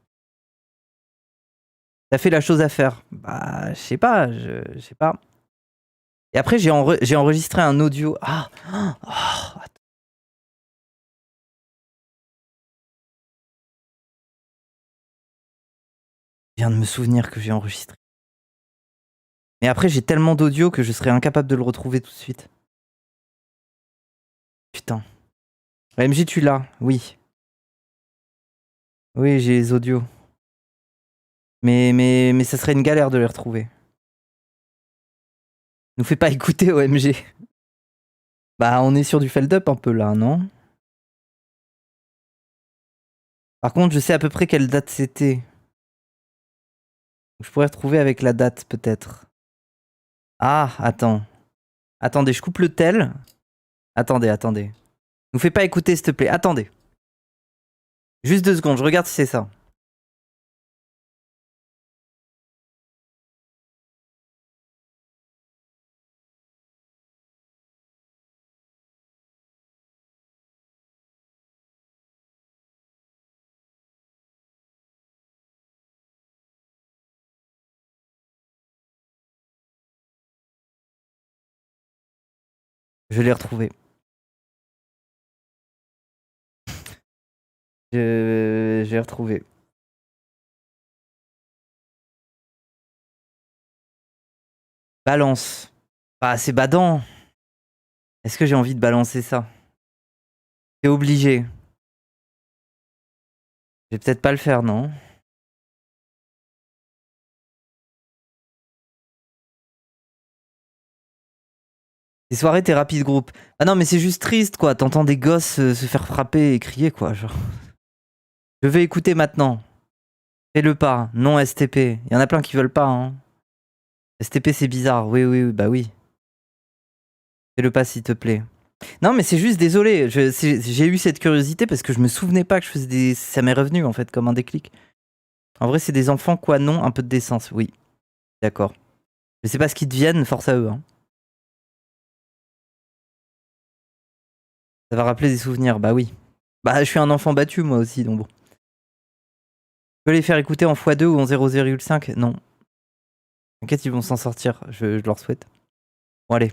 T'as fait la chose à faire. Bah, je sais pas. Et après, j'ai enregistré un audio. Attends. Je viens de me souvenir que j'ai enregistré. Mais après, j'ai tellement d'audio que je serais incapable de le retrouver tout de suite. Putain. MJ, tu l'as? Oui. Oui, j'ai les audios. Mais ça serait une galère de les retrouver. Nous fais pas écouter OMG. Bah, on est sur du feld-up un peu là, non? Par contre, je sais à peu près quelle date c'était. Je pourrais retrouver avec la date, peut-être. Ah, attends. Attendez, je coupe le tel. Attendez. Nous fais pas écouter, s'il te plaît. Attendez. Juste 2 secondes, je regarde si c'est ça. Je l'ai retrouvé. J'ai retrouvé. Balance. Bah, c'est badant. Est-ce que j'ai envie de balancer ça? C'est obligé. Je vais peut-être pas le faire, non? Les soirées thérapie de groupe. Ah non, mais c'est juste triste, quoi. T'entends des gosses se faire frapper et crier, quoi. Genre. Je vais écouter maintenant. Fais-le pas. Non STP. Il y en a plein qui veulent pas, hein. STP, c'est bizarre. Oui, bah oui. Fais-le pas, s'il te plaît. Non, mais c'est juste, désolé. J'ai eu cette curiosité parce que je me souvenais pas que je faisais des... Ça m'est revenu, en fait, comme un déclic. En vrai, c'est des enfants, quoi, non? Un peu de décence, oui. D'accord. Je sais pas ce qu'ils deviennent, force à eux, hein. Ça va rappeler des souvenirs, bah oui. Bah, je suis un enfant battu, moi aussi, donc bon. Je peux les faire écouter en x2 ou en 0,5? Non. T'inquiète, ils vont s'en sortir, je leur souhaite. Bon, allez.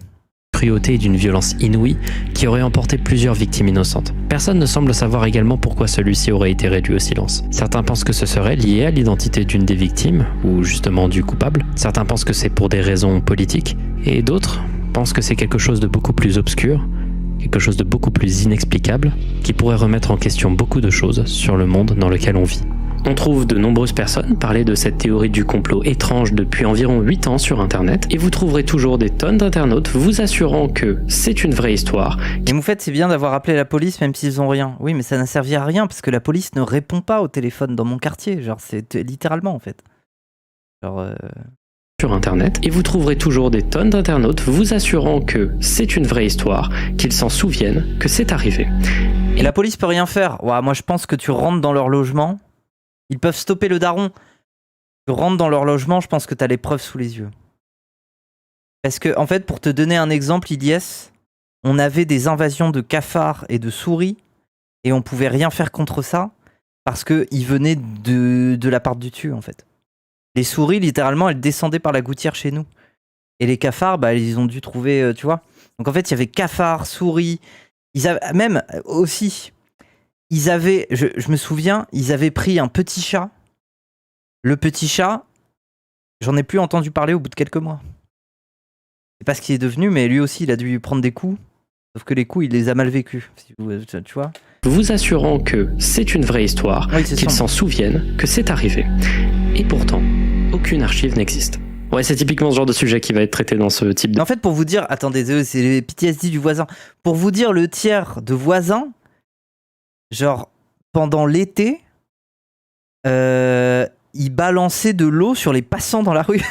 Cruauté et d'une violence inouïe qui aurait emporté plusieurs victimes innocentes. Personne ne semble savoir également pourquoi celui-ci aurait été réduit au silence. Certains pensent que ce serait lié à l'identité d'une des victimes, ou justement du coupable. Certains pensent que c'est pour des raisons politiques, et d'autres pensent que c'est quelque chose de beaucoup plus obscur, quelque chose de beaucoup plus inexplicable, qui pourrait remettre en question beaucoup de choses sur le monde dans lequel on vit. On trouve de nombreuses personnes parler de cette théorie du complot étrange depuis environ 8 ans sur internet, et vous trouverez toujours des tonnes d'internautes vous assurant que c'est une vraie histoire. Et Moufette, c'est bien d'avoir appelé la police même s'ils ont rien. Oui, mais ça n'a servi à rien parce que la police ne répond pas au téléphone dans mon quartier. Genre, c'est littéralement en fait. Genre. Sur internet, et vous trouverez toujours des tonnes d'internautes vous assurant que c'est une vraie histoire, qu'ils s'en souviennent, que c'est arrivé. Et la police peut rien faire. Ouais, moi je pense que tu rentres dans leur logement. Ils peuvent stopper le daron. Tu rentres dans leur logement, je pense que t'as les preuves sous les yeux. Parce que, en fait, pour te donner un exemple, Ilyes, on avait des invasions de cafards et de souris et on pouvait rien faire contre ça parce qu'ils venaient de la part du dessus, en fait. Les souris, littéralement, elles descendaient par la gouttière chez nous. Et les cafards, bah, ils ont dû trouver, tu vois. Donc, en fait, il y avait cafards, souris. Ils avaient, même aussi, ils avaient, je me souviens, ils avaient pris un petit chat. Le petit chat, j'en ai plus entendu parler au bout de quelques mois. C'est pas ce qu'il est devenu, mais lui aussi, il a dû prendre des coups. Sauf que les coups, il les a mal vécus. Tu vois. Vous assurant que c'est une vraie histoire, Oui, c'est qu'ils sombre. s'en souviennent, que c'est arrivé. Et pourtant, aucune archive n'existe. Ouais, c'est typiquement ce genre de sujet qui va être traité dans ce type de... En fait, pour vous dire, attendez, c'est les PTSD du voisin. Pour vous dire, le tiers de voisins, genre, pendant l'été, il balançait de l'eau sur les passants dans la rue.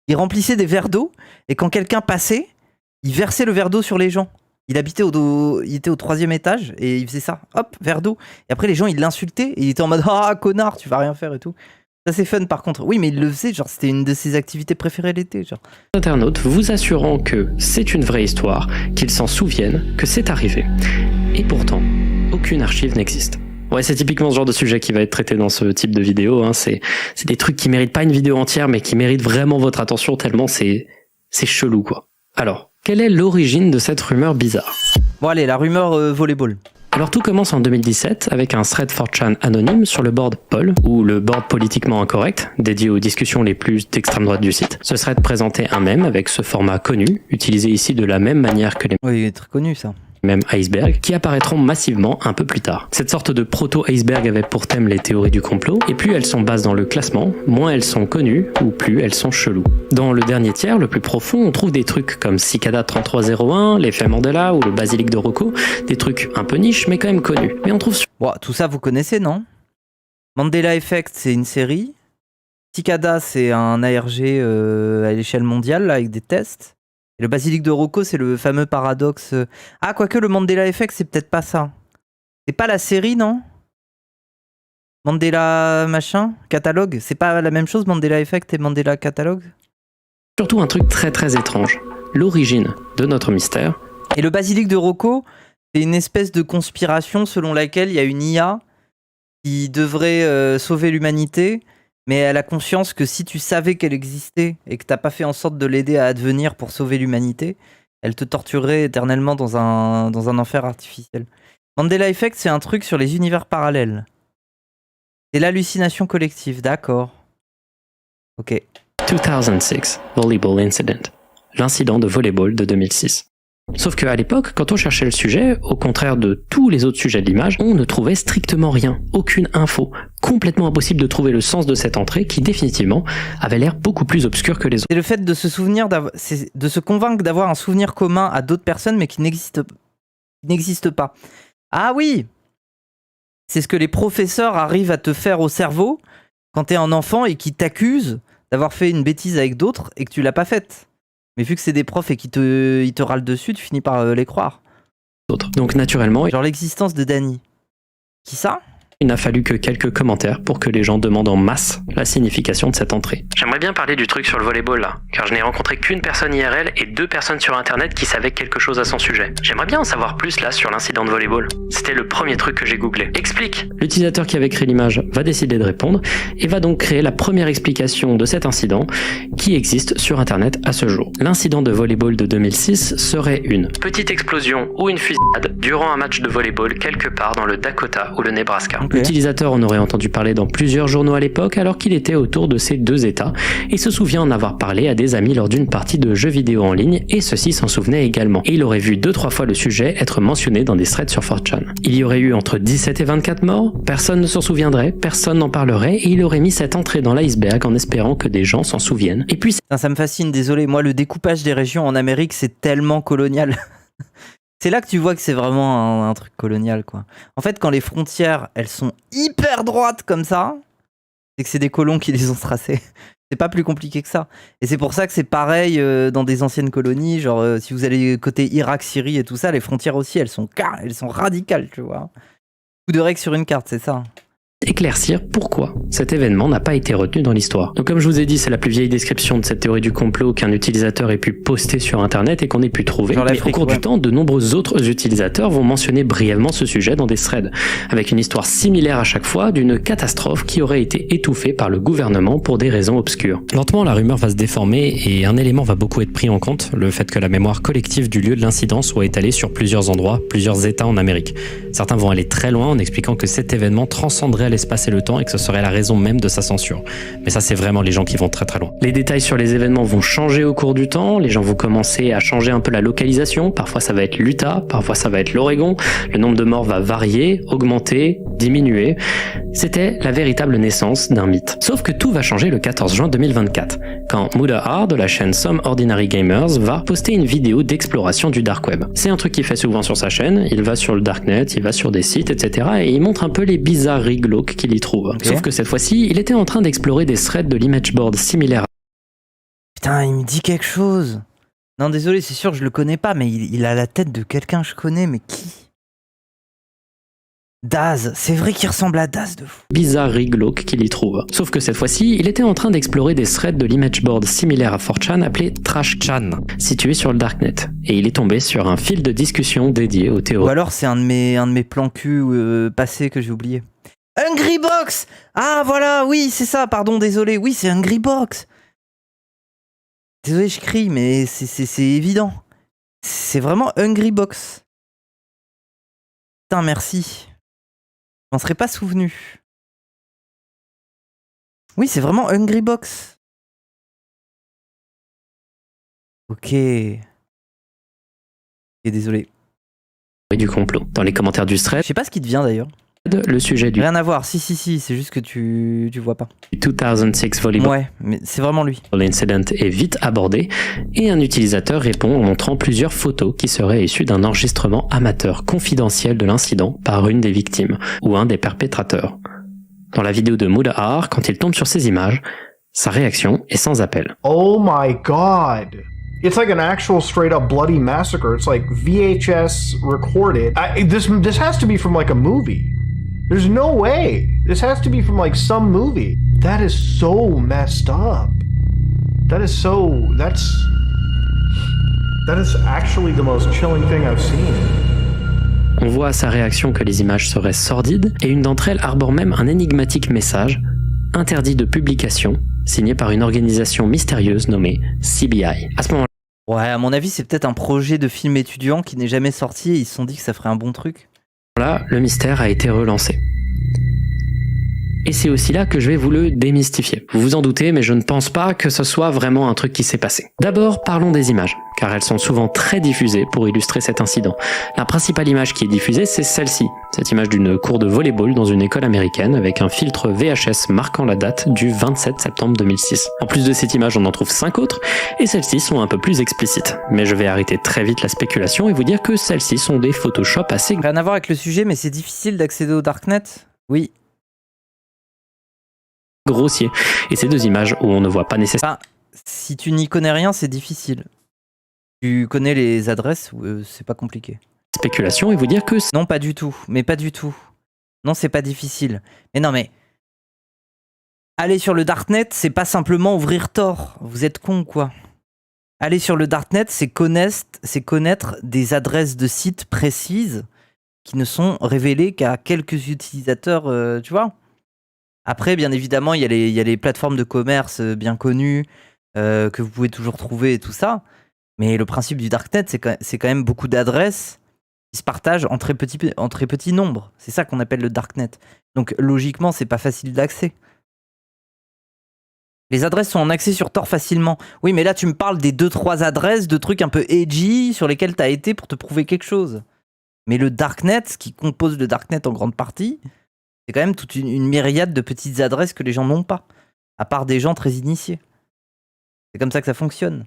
Il remplissait des verres d'eau, et quand quelqu'un passait, il versait le verre d'eau sur les gens. Il était au 3e étage, et il faisait ça. Hop, verre d'eau. Et après, les gens, ils l'insultaient, et il était en mode « Ah, connard, tu vas rien faire et tout ». Ça, c'est fun, par contre. Oui, mais il le faisait, genre, c'était une de ses activités préférées l'été, genre. internautes, vous assurant que c'est une vraie histoire, qu'ils s'en souviennent, que c'est arrivé. Et pourtant, aucune archive n'existe. Ouais, c'est typiquement ce genre de sujet qui va être traité dans ce type de vidéo. Hein. C'est des trucs qui méritent pas une vidéo entière, mais qui méritent vraiment votre attention tellement c'est chelou, quoi. Alors, quelle est l'origine de cette rumeur bizarre ? Bon, allez, la rumeur volleyball. Alors tout commence en 2017 avec un thread 4chan anonyme sur le board Paul, ou le board politiquement incorrect, dédié aux discussions les plus d'extrême droite du site. Ce thread présentait un mème avec ce format connu, utilisé ici de la même manière que les Oui, très connu, ça. mêmes icebergs, qui apparaîtront massivement un peu plus tard. Cette sorte de proto-iceberg avait pour thème les théories du complot, et plus elles sont basses dans le classement, moins elles sont connues, ou plus elles sont cheloues. Dans le dernier tiers, le plus profond, on trouve des trucs comme Cicada 3301, l'effet Mandela ou le basilic de Rocco, des trucs un peu niches mais quand même connus. Mais on trouve Bon, tout ça, vous connaissez, non? Mandela Effect, c'est une série. Cicada, c'est un ARG à l'échelle mondiale, là, avec des tests. Et le basilic de Rocco, c'est le fameux paradoxe. Ah, quoique le Mandela Effect, c'est peut-être pas ça. C'est pas la série, non? Mandela machin, catalogue. C'est pas la même chose, Mandela Effect et Mandela catalogue? surtout un truc très très étrange. L'origine de notre mystère. Et le basilic de Rocco, c'est une espèce de conspiration selon laquelle il y a une IA qui devrait sauver l'humanité, mais elle a conscience que si tu savais qu'elle existait et que t'as pas fait en sorte de l'aider à advenir pour sauver l'humanité, elle te torturerait éternellement dans un enfer artificiel. Mandela Effect, c'est un truc sur les univers parallèles. C'est l'hallucination collective, d'accord. Ok. 2006 Volleyball Incident. L'incident de volleyball de 2006. Sauf qu'à l'époque, quand on cherchait le sujet, au contraire de tous les autres sujets de l'image, on ne trouvait strictement rien, aucune info. Complètement impossible de trouver le sens de cette entrée qui, définitivement, avait l'air beaucoup plus obscure que les autres. C'est le fait de se souvenir, de se convaincre d'avoir un souvenir commun à d'autres personnes, mais qui n'existe pas. Ah oui! C'est ce que les professeurs arrivent à te faire au cerveau quand t'es un enfant et qui t'accusent d'avoir fait une bêtise avec d'autres et que tu l'as pas faite. Mais vu que c'est des profs et qu'ils te râlent dessus, tu finis par les croire. Donc naturellement, Genre l'existence de Danny. Qui ça? il n'a fallu que quelques commentaires pour que les gens demandent en masse la signification de cette entrée. J'aimerais bien parler du truc sur le volleyball là, car je n'ai rencontré qu'une personne IRL et 2 personnes sur internet qui savaient quelque chose à son sujet. J'aimerais bien en savoir plus là sur l'incident de volleyball. C'était le premier truc que j'ai googlé. Explique! L'utilisateur qui avait créé l'image va décider de répondre et va donc créer la première explication de cet incident qui existe sur internet à ce jour. L'incident de volleyball de 2006 serait une petite explosion ou une fusillade durant un match de volleyball quelque part dans le Dakota ou le Nebraska. Ok. L'utilisateur en aurait entendu parler dans plusieurs journaux à l'époque alors qu'il était autour de ces 2 états et se souvient en avoir parlé à des amis lors d'une partie de jeux vidéo en ligne et ceux-ci s'en souvenaient également. Et il aurait vu 2-3 fois le sujet être mentionné dans des threads sur 4chan. Il y aurait eu entre 17 et 24 morts, personne ne s'en souviendrait, personne n'en parlerait et il aurait mis cette entrée dans l'iceberg en espérant que des gens s'en souviennent. Et puis Putain, ça me fascine, désolé. Moi, le découpage des régions en Amérique, c'est tellement colonial. C'est là que tu vois que c'est vraiment un truc colonial, quoi. En fait, quand les frontières, elles sont hyper droites comme ça, c'est que c'est des colons qui les ont tracées. C'est pas plus compliqué que ça. Et c'est pour ça que c'est pareil dans des anciennes colonies. Genre, si vous allez côté Irak, Syrie et tout ça, les frontières aussi, elles sont radicales, tu vois. Coup de règle sur une carte, c'est ça. éclaircir pourquoi cet événement n'a pas été retenu dans l'histoire. Donc comme je vous ai dit, c'est la plus vieille description de cette théorie du complot qu'un utilisateur ait pu poster sur internet et qu'on ait pu trouver. Mais au cours du temps, de nombreux autres utilisateurs vont mentionner brièvement ce sujet dans des threads, avec une histoire similaire à chaque fois d'une catastrophe qui aurait été étouffée par le gouvernement pour des raisons obscures. Lentement, la rumeur va se déformer et un élément va beaucoup être pris en compte, le fait que la mémoire collective du lieu de l'incident soit étalée sur plusieurs endroits, plusieurs États en Amérique. Certains vont aller très loin en expliquant que cet événement transcenderait l'espace et le temps et que ce serait la raison même de sa censure. Mais ça, c'est vraiment les gens qui vont très très loin. Les détails sur les événements vont changer au cours du temps, les gens vont commencer à changer un peu la localisation, parfois ça va être l'Utah, parfois ça va être l'Oregon, le nombre de morts va varier, augmenter, diminuer. C'était la véritable naissance d'un mythe. Sauf que tout va changer le 14 juin 2024, quand Mudahar de la chaîne Some Ordinary Gamers va poster une vidéo d'exploration du dark web. C'est un truc qu'il fait souvent sur sa chaîne, il va sur le darknet, il va sur des sites, etc. et il montre un peu les bizarreries glauques qu'il y trouve. Okay. Sauf que cette fois-ci, il était en train d'explorer des threads de l'image board similaires. Putain, il me dit quelque chose. Non, désolé, c'est sûr que je le connais pas, mais il a la tête de quelqu'un que je connais, mais qui? Daz, c'est vrai qu'il ressemble à Daz de fou. Bizarreries glauques qu'il y trouve. Sauf que cette fois-ci, il était en train d'explorer des threads de l'image board similaire à 4chan appelé TrashChan, situé sur le darknet. Et il est tombé sur un fil de discussion dédié aux théories. Ou alors c'est un de mes plans cul passés que j'ai oublié. Hungrybox! Ah voilà, oui, c'est ça, pardon, désolé. Oui, c'est Hungrybox. Désolé, je crie, mais c'est évident. C'est vraiment Hungrybox. Putain, merci. Je m'en serais pas souvenu. Oui, c'est vraiment Hungrybox. Ok. Et désolé. Du complot. Dans les commentaires du thread. Je sais pas ce qui devient d'ailleurs. Le sujet du... Rien à voir, si, c'est juste que tu vois pas. 2006 volleyball. Ouais, mais c'est vraiment lui. L'incident est vite abordé et un utilisateur répond en montrant plusieurs photos qui seraient issues d'un enregistrement amateur confidentiel de l'incident par une des victimes ou un des perpétrateurs. Dans la vidéo de Mudahar, quand il tombe sur ces images, sa réaction est sans appel. Oh my god! It's like an actual straight-up bloody massacre. It's like VHS recorded. This has to be from like a movie. There's no way. This has to be from like some movie. That is so messed up. That is actually the most chilling thing I've seen. On voit à sa réaction que les images seraient sordides et une d'entre elles arbore même un énigmatique message interdit de publication signé par une organisation mystérieuse nommée CBI. À ce moment-là, ouais, à mon avis, c'est peut-être un projet de film étudiant qui n'est jamais sorti et ils se sont dit que ça ferait un bon truc. Là, le mystère a été relancé. Et c'est aussi là que je vais vous le démystifier. Vous vous en doutez, mais je ne pense pas que ce soit vraiment un truc qui s'est passé. D'abord, parlons des images, car elles sont souvent très diffusées pour illustrer cet incident. La principale image qui est diffusée, c'est celle-ci. Cette image d'une cour de volleyball dans une école américaine avec un filtre VHS marquant la date du 27 septembre 2006. En plus de cette image, on en trouve 5 autres, et celles-ci sont un peu plus explicites. Mais je vais arrêter très vite la spéculation et vous dire que celles-ci sont des Photoshop assez... Rien à voir avec le sujet, mais c'est difficile d'accéder au Darknet? Oui. Grossier. Et ces deux images où on ne voit pas nécessairement... Si tu n'y connais rien, c'est difficile. Tu connais les adresses, c'est pas compliqué. Spéculation et vous dire que... Non, pas du tout. Mais pas du tout. Non, c'est pas difficile. Mais non, mais... Aller sur le Darknet, c'est pas simplement ouvrir Tor. Vous êtes con, quoi. Aller sur le Darknet, c'est connaître des adresses de sites précises qui ne sont révélées qu'à quelques utilisateurs, tu vois. Après, bien évidemment, il y a les plateformes de commerce bien connues que vous pouvez toujours trouver et tout ça. Mais le principe du Darknet, c'est quand même beaucoup d'adresses qui se partagent en très petits nombres. C'est ça qu'on appelle le Darknet. Donc logiquement, c'est pas facile d'accès. Les adresses sont en accès sur Tor facilement. Oui, mais là, tu me parles des 2-3 adresses de trucs un peu edgy sur lesquels tu as été pour te prouver quelque chose. Mais le Darknet, ce qui compose le Darknet en grande partie... C'est quand même toute une myriade de petites adresses que les gens n'ont pas, à part des gens très initiés. C'est comme ça que ça fonctionne.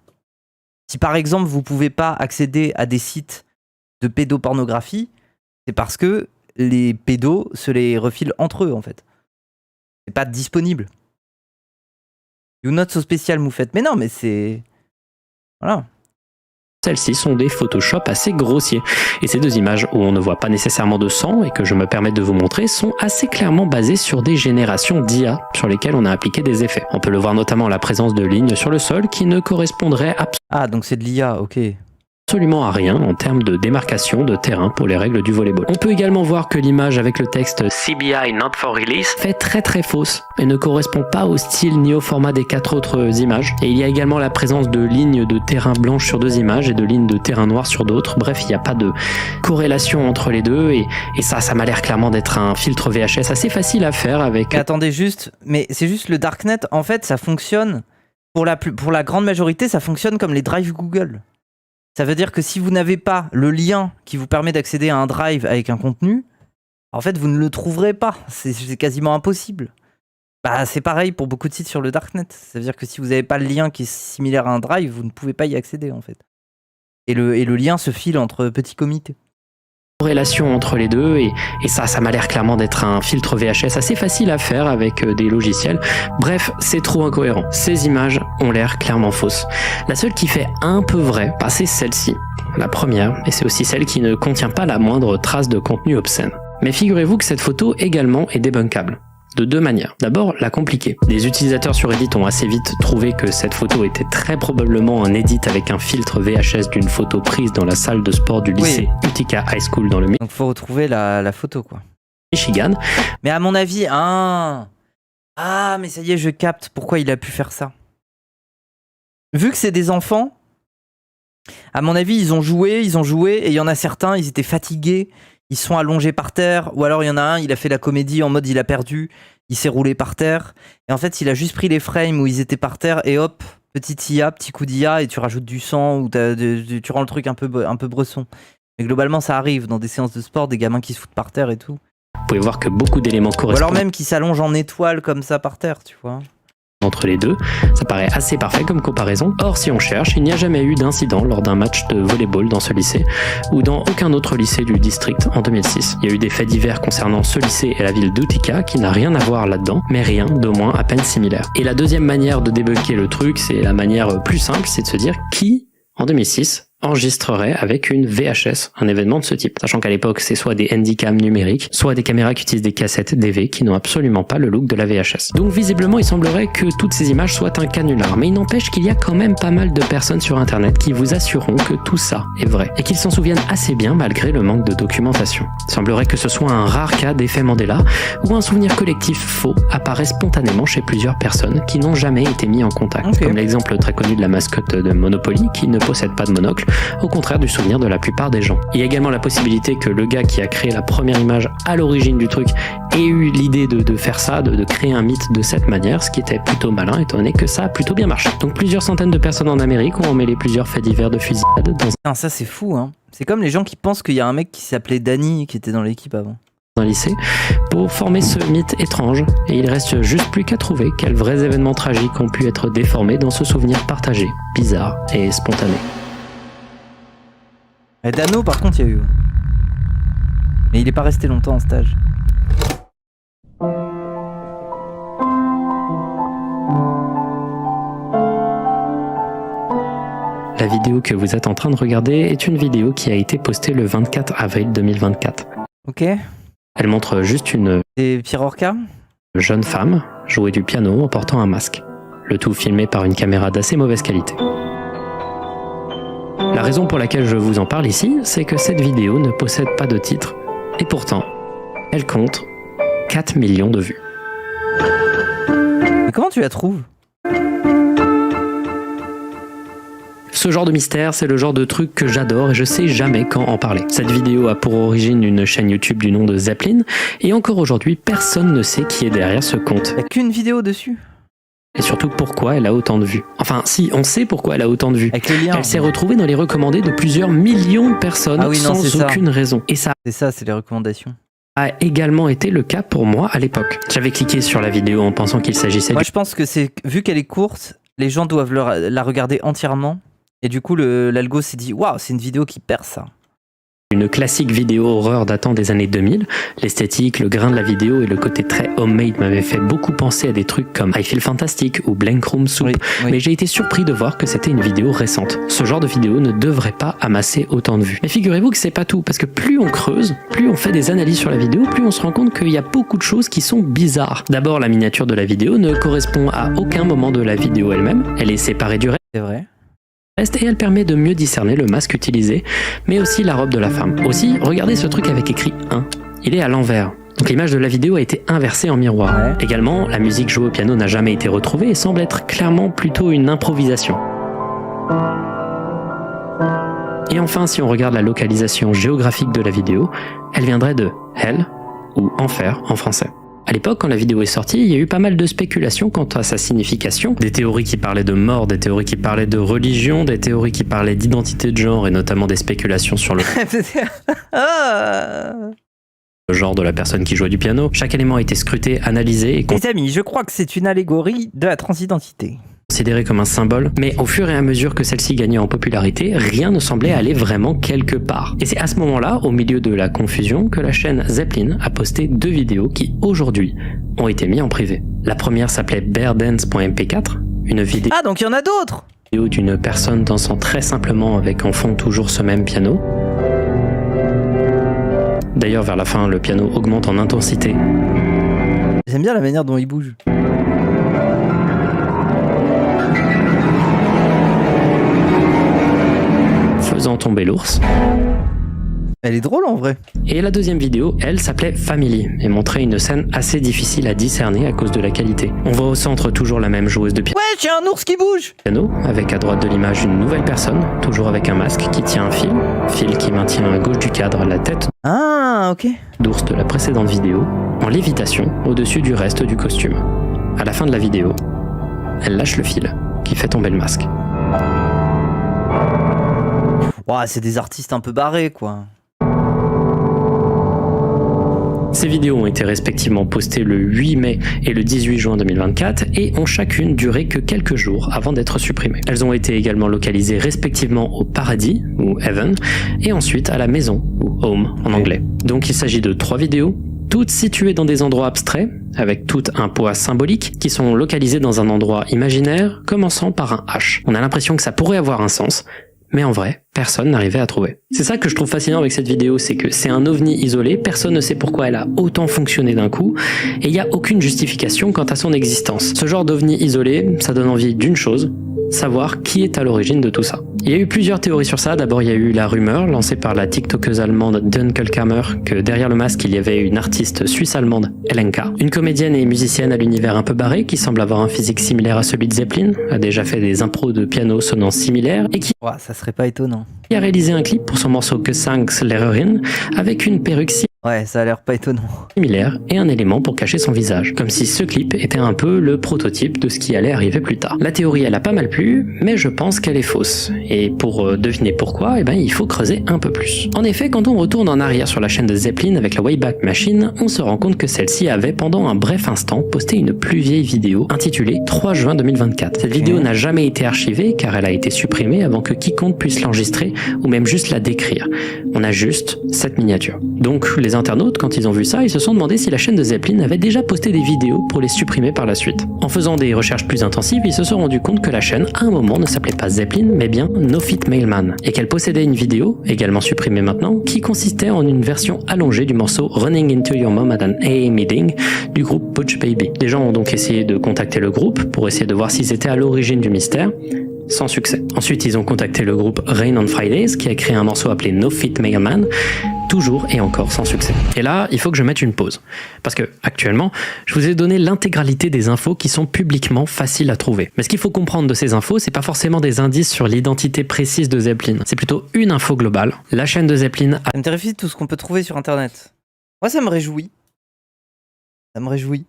Si par exemple vous pouvez pas accéder à des sites de pédopornographie, c'est parce que les pédos se les refilent entre eux en fait. C'est pas disponible. You not so spécial, Moufette. Mais non, mais c'est... Voilà. Celles-ci sont des Photoshop assez grossiers. Et ces deux images où on ne voit pas nécessairement de sang et que je me permets de vous montrer sont assez clairement basées sur des générations d'IA sur lesquelles on a appliqué des effets. On peut le voir notamment la présence de lignes sur le sol qui ne correspondraient Ah, donc c'est de l'IA, ok. absolument à rien en termes de démarcation de terrain pour les règles du volleyball. On peut également voir que l'image avec le texte CBI not for release fait très fausse et ne correspond pas au style ni au format des 4 autres images. Et il y a également la présence de lignes de terrain blanches sur 2 images et de lignes de terrain noir sur d'autres. Bref, il n'y a pas de corrélation entre les deux et ça m'a l'air clairement d'être un filtre VHS assez facile à faire avec... Mais attendez juste, mais c'est juste le Darknet, en fait, ça fonctionne, pour la grande majorité, ça fonctionne comme les drives Google. Ça veut dire que si vous n'avez pas le lien qui vous permet d'accéder à un drive avec un contenu, en fait, vous ne le trouverez pas. C'est quasiment impossible. Bah, c'est pareil pour beaucoup de sites sur le Darknet. Ça veut dire que si vous n'avez pas le lien qui est similaire à un drive, vous ne pouvez pas y accéder, en fait. Et le lien se file entre petits comités. Corrélation entre les deux et ça m'a l'air clairement d'être un filtre VHS assez facile à faire avec des logiciels. Bref, c'est trop incohérent. Ces images ont l'air clairement fausses. La seule qui fait un peu vrai, bah, c'est celle-ci. La première, et c'est aussi celle qui ne contient pas la moindre trace de contenu obscène. Mais figurez-vous que cette photo également est débunkable. De 2 manières. D'abord, la compliquée. Des utilisateurs sur Reddit ont assez vite trouvé que cette photo était très probablement un edit avec un filtre VHS d'une photo prise dans la salle de sport du lycée Utica High School dans le Donc faut retrouver la photo, quoi. Michigan. Mais à mon avis, mais ça y est, je capte pourquoi il a pu faire ça. Vu que c'est des enfants, à mon avis, ils ont joué, et il y en a certains, ils étaient fatigués, ils sont allongés par terre, ou alors il y en a un, il a fait la comédie en mode il a perdu, il s'est roulé par terre, et en fait il a juste pris les frames où ils étaient par terre, et hop, petite IA, petit coup d'IA, et tu rajoutes du sang, ou tu rends le truc un peu bresson. Mais globalement ça arrive dans des séances de sport, des gamins qui se foutent par terre et tout. Vous pouvez voir que beaucoup d'éléments correspondent. Ou alors même qui s'allongent en étoile comme ça par terre, tu vois. Entre les deux, ça paraît assez parfait comme comparaison. Or, si on cherche, il n'y a jamais eu d'incident lors d'un match de volleyball dans ce lycée, ou dans aucun autre lycée du district en 2006. Il y a eu des faits divers concernant ce lycée et la ville d'Utica qui n'a rien à voir là-dedans, mais rien d'au moins à peine similaire. Et la deuxième manière de débunker le truc, c'est la manière plus simple, c'est de se dire qui, en 2006, enregistrerait avec une VHS un événement de ce type. Sachant qu'à l'époque, c'est soit des handycams numériques, soit des caméras qui utilisent des cassettes DV qui n'ont absolument pas le look de la VHS. Donc visiblement, il semblerait que toutes ces images soient un canular, mais il n'empêche qu'il y a quand même pas mal de personnes sur internet qui vous assureront que tout ça est vrai, et qu'ils s'en souviennent assez bien malgré le manque de documentation. Il semblerait que ce soit un rare cas d'effet Mandela, où un souvenir collectif faux apparaît spontanément chez plusieurs personnes qui n'ont jamais été mis en contact. Comme l'exemple très connu de la mascotte de Monopoly qui ne possède pas de monocle, au contraire du souvenir de la plupart des gens. Il y a également la possibilité que le gars qui a créé la première image à l'origine du truc ait eu l'idée de faire ça, de créer un mythe de cette manière, ce qui était plutôt malin étant donné que ça a plutôt bien marché. Donc plusieurs centaines de personnes en Amérique ont emmêlé plusieurs faits divers de fusillade dans ça c'est fou, hein. C'est comme les gens qui pensent qu'il y a un mec qui s'appelait Danny qui était dans l'équipe avant. Un lycée pour former ce mythe étrange, et il reste juste plus qu'à trouver quels vrais événements tragiques ont pu être déformés dans ce souvenir partagé, bizarre et spontané. Et Dano par contre il y a eu. Mais il est pas resté longtemps en stage. La vidéo que vous êtes en train de regarder est une vidéo qui a été postée le 24 avril 2024. Ok. Elle montre juste une Pierre Orca jeune femme jouer du piano en portant un masque. Le tout filmé par une caméra d'assez mauvaise qualité. La raison pour laquelle je vous en parle ici, c'est que cette vidéo ne possède pas de titre, et pourtant, elle compte 4 millions de vues. Mais comment tu la trouves ? Ce genre de mystère, c'est le genre de truc que j'adore et je sais jamais quand en parler. Cette vidéo a pour origine une chaîne YouTube du nom de Zeppelin, et encore aujourd'hui, personne ne sait qui est derrière ce compte. Il n'y a qu'une vidéo dessus. Et surtout pourquoi elle a autant de vues. Enfin, si, on sait pourquoi elle a autant de vues. Avec les liens. Elle s'est retrouvée dans les recommandés de plusieurs millions de personnes sans aucune raison. Et ça, c'est les recommandations. A également été le cas pour moi à l'époque. J'avais cliqué sur la vidéo en pensant qu'il s'agissait je pense que vu qu'elle est courte, les gens doivent la regarder entièrement. Et du coup, l'algo s'est dit, waouh, c'est une vidéo qui perce ça. Une classique vidéo horreur datant des années 2000, l'esthétique, le grain de la vidéo et le côté très homemade m'avaient fait beaucoup penser à des trucs comme I Feel Fantastic ou Blank Room Soup, mais j'ai été surpris de voir que c'était une vidéo récente. Ce genre de vidéo ne devrait pas amasser autant de vues. Mais figurez-vous que c'est pas tout, parce que plus on creuse, plus on fait des analyses sur la vidéo, plus on se rend compte qu'il y a beaucoup de choses qui sont bizarres. D'abord, la miniature de la vidéo ne correspond à aucun moment de la vidéo elle-même, elle est séparée du reste. C'est vrai. Et elle permet de mieux discerner le masque utilisé, mais aussi la robe de la femme. Aussi, regardez ce truc avec écrit 1. Il est à l'envers. Donc l'image de la vidéo a été inversée en miroir. Ouais. Également, la musique jouée au piano n'a jamais été retrouvée et semble être clairement plutôt une improvisation. Et enfin, si on regarde la localisation géographique de la vidéo, elle viendrait de Hell ou Enfer en français. À l'époque, quand la vidéo est sortie, il y a eu pas mal de spéculations quant à sa signification. Des théories qui parlaient de mort, des théories qui parlaient de religion, des théories qui parlaient d'identité de genre et notamment des spéculations sur le genre de la personne qui jouait du piano. Chaque élément a été scruté, analysé et Les amis, je crois que c'est une allégorie de la transidentité. considéré comme un symbole, mais au fur et à mesure que celle-ci gagnait en popularité, rien ne semblait aller vraiment quelque part. Et c'est à ce moment-là, au milieu de la confusion, que la chaîne Zeppelin a posté 2 vidéos qui, aujourd'hui, ont été mises en privé. La première s'appelait beardance.mp4, une vidéo Ah, donc il y en a d'autres! d'une personne dansant très simplement avec en fond toujours ce même piano. D'ailleurs, vers la fin, le piano augmente en intensité. J'aime bien la manière dont il bouge. Faisant tomber l'ours. Elle est drôle en vrai. Et la deuxième vidéo, elle, s'appelait Family et montrait une scène assez difficile à discerner à cause de la qualité. On voit au centre toujours la même joueuse de Ouais, j'ai un ours qui bouge! piano, avec à droite de l'image une nouvelle personne, toujours avec un masque qui tient un fil qui maintient à gauche du cadre la tête Ah, ok. d'ours de la précédente vidéo, en lévitation au-dessus du reste du costume. À la fin de la vidéo, elle lâche le fil qui fait tomber le masque. Ouah, c'est des artistes un peu barrés quoi. Ces vidéos ont été respectivement postées le 8 mai et le 18 juin 2024 et ont chacune duré que quelques jours avant d'être supprimées. Elles ont été également localisées respectivement au paradis, ou heaven, et ensuite à la maison, ou home en anglais. Donc il s'agit de 3 vidéos, toutes situées dans des endroits abstraits, avec tout un poids symbolique, qui sont localisées dans un endroit imaginaire, commençant par un H. On a l'impression que ça pourrait avoir un sens, mais en vrai, personne n'arrivait à trouver. C'est ça que je trouve fascinant avec cette vidéo, c'est que c'est un ovni isolé, personne ne sait pourquoi elle a autant fonctionné d'un coup, et il n'y a aucune justification quant à son existence. Ce genre d'ovni isolé, ça donne envie d'une chose, savoir qui est à l'origine de tout ça. Il y a eu plusieurs théories sur ça. D'abord, il y a eu la rumeur lancée par la tiktokeuse allemande Dunkelkammer que derrière le masque, il y avait une artiste suisse-allemande, Elenka, une comédienne et musicienne à l'univers un peu barré qui semble avoir un physique similaire à celui de Zeppelin, a déjà fait des impros de piano sonnant similaires et qui Ouah, ça serait pas étonnant. a réalisé un clip pour son morceau Gesangslehrerin avec une perruque Ouais, ça a l'air pas étonnant. similaire et un élément pour cacher son visage, comme si ce clip était un peu le prototype de ce qui allait arriver plus tard. La théorie elle a pas mal plu, mais je pense qu'elle est fausse, et pour deviner pourquoi, il faut creuser un peu plus. En effet, quand on retourne en arrière sur la chaîne de Zeppelin avec la Wayback Machine, on se rend compte que celle-ci avait pendant un bref instant posté une plus vieille vidéo intitulée 3 juin 2024. Cette vidéo n'a jamais été archivée car elle a été supprimée avant que quiconque puisse l'enregistrer ou même juste la décrire. On a juste cette miniature. Donc les internautes, quand ils ont vu ça, ils se sont demandé si la chaîne de Zeppelin avait déjà posté des vidéos pour les supprimer par la suite. En faisant des recherches plus intensives, ils se sont rendus compte que la chaîne, à un moment, ne s'appelait pas Zeppelin, mais bien No Fit Mailman, et qu'elle possédait une vidéo, également supprimée maintenant, qui consistait en une version allongée du morceau Running Into Your Mom at an AA Meeting du groupe Butch Baby. Les gens ont donc essayé de contacter le groupe pour essayer de voir s'ils étaient à l'origine du mystère, sans succès. Ensuite, ils ont contacté le groupe Rain on Fridays, qui a créé un morceau appelé No Fit Mega Man, toujours et encore sans succès. Et là, il faut que je mette une pause. Parce que, actuellement, je vous ai donné l'intégralité des infos qui sont publiquement faciles à trouver. Mais ce qu'il faut comprendre de ces infos, c'est pas forcément des indices sur l'identité précise de Zeppelin. C'est plutôt une info globale. La chaîne de Zeppelin a... Ça me terrifie tout ce qu'on peut trouver sur internet. Moi, ça me réjouit. Ça me réjouit.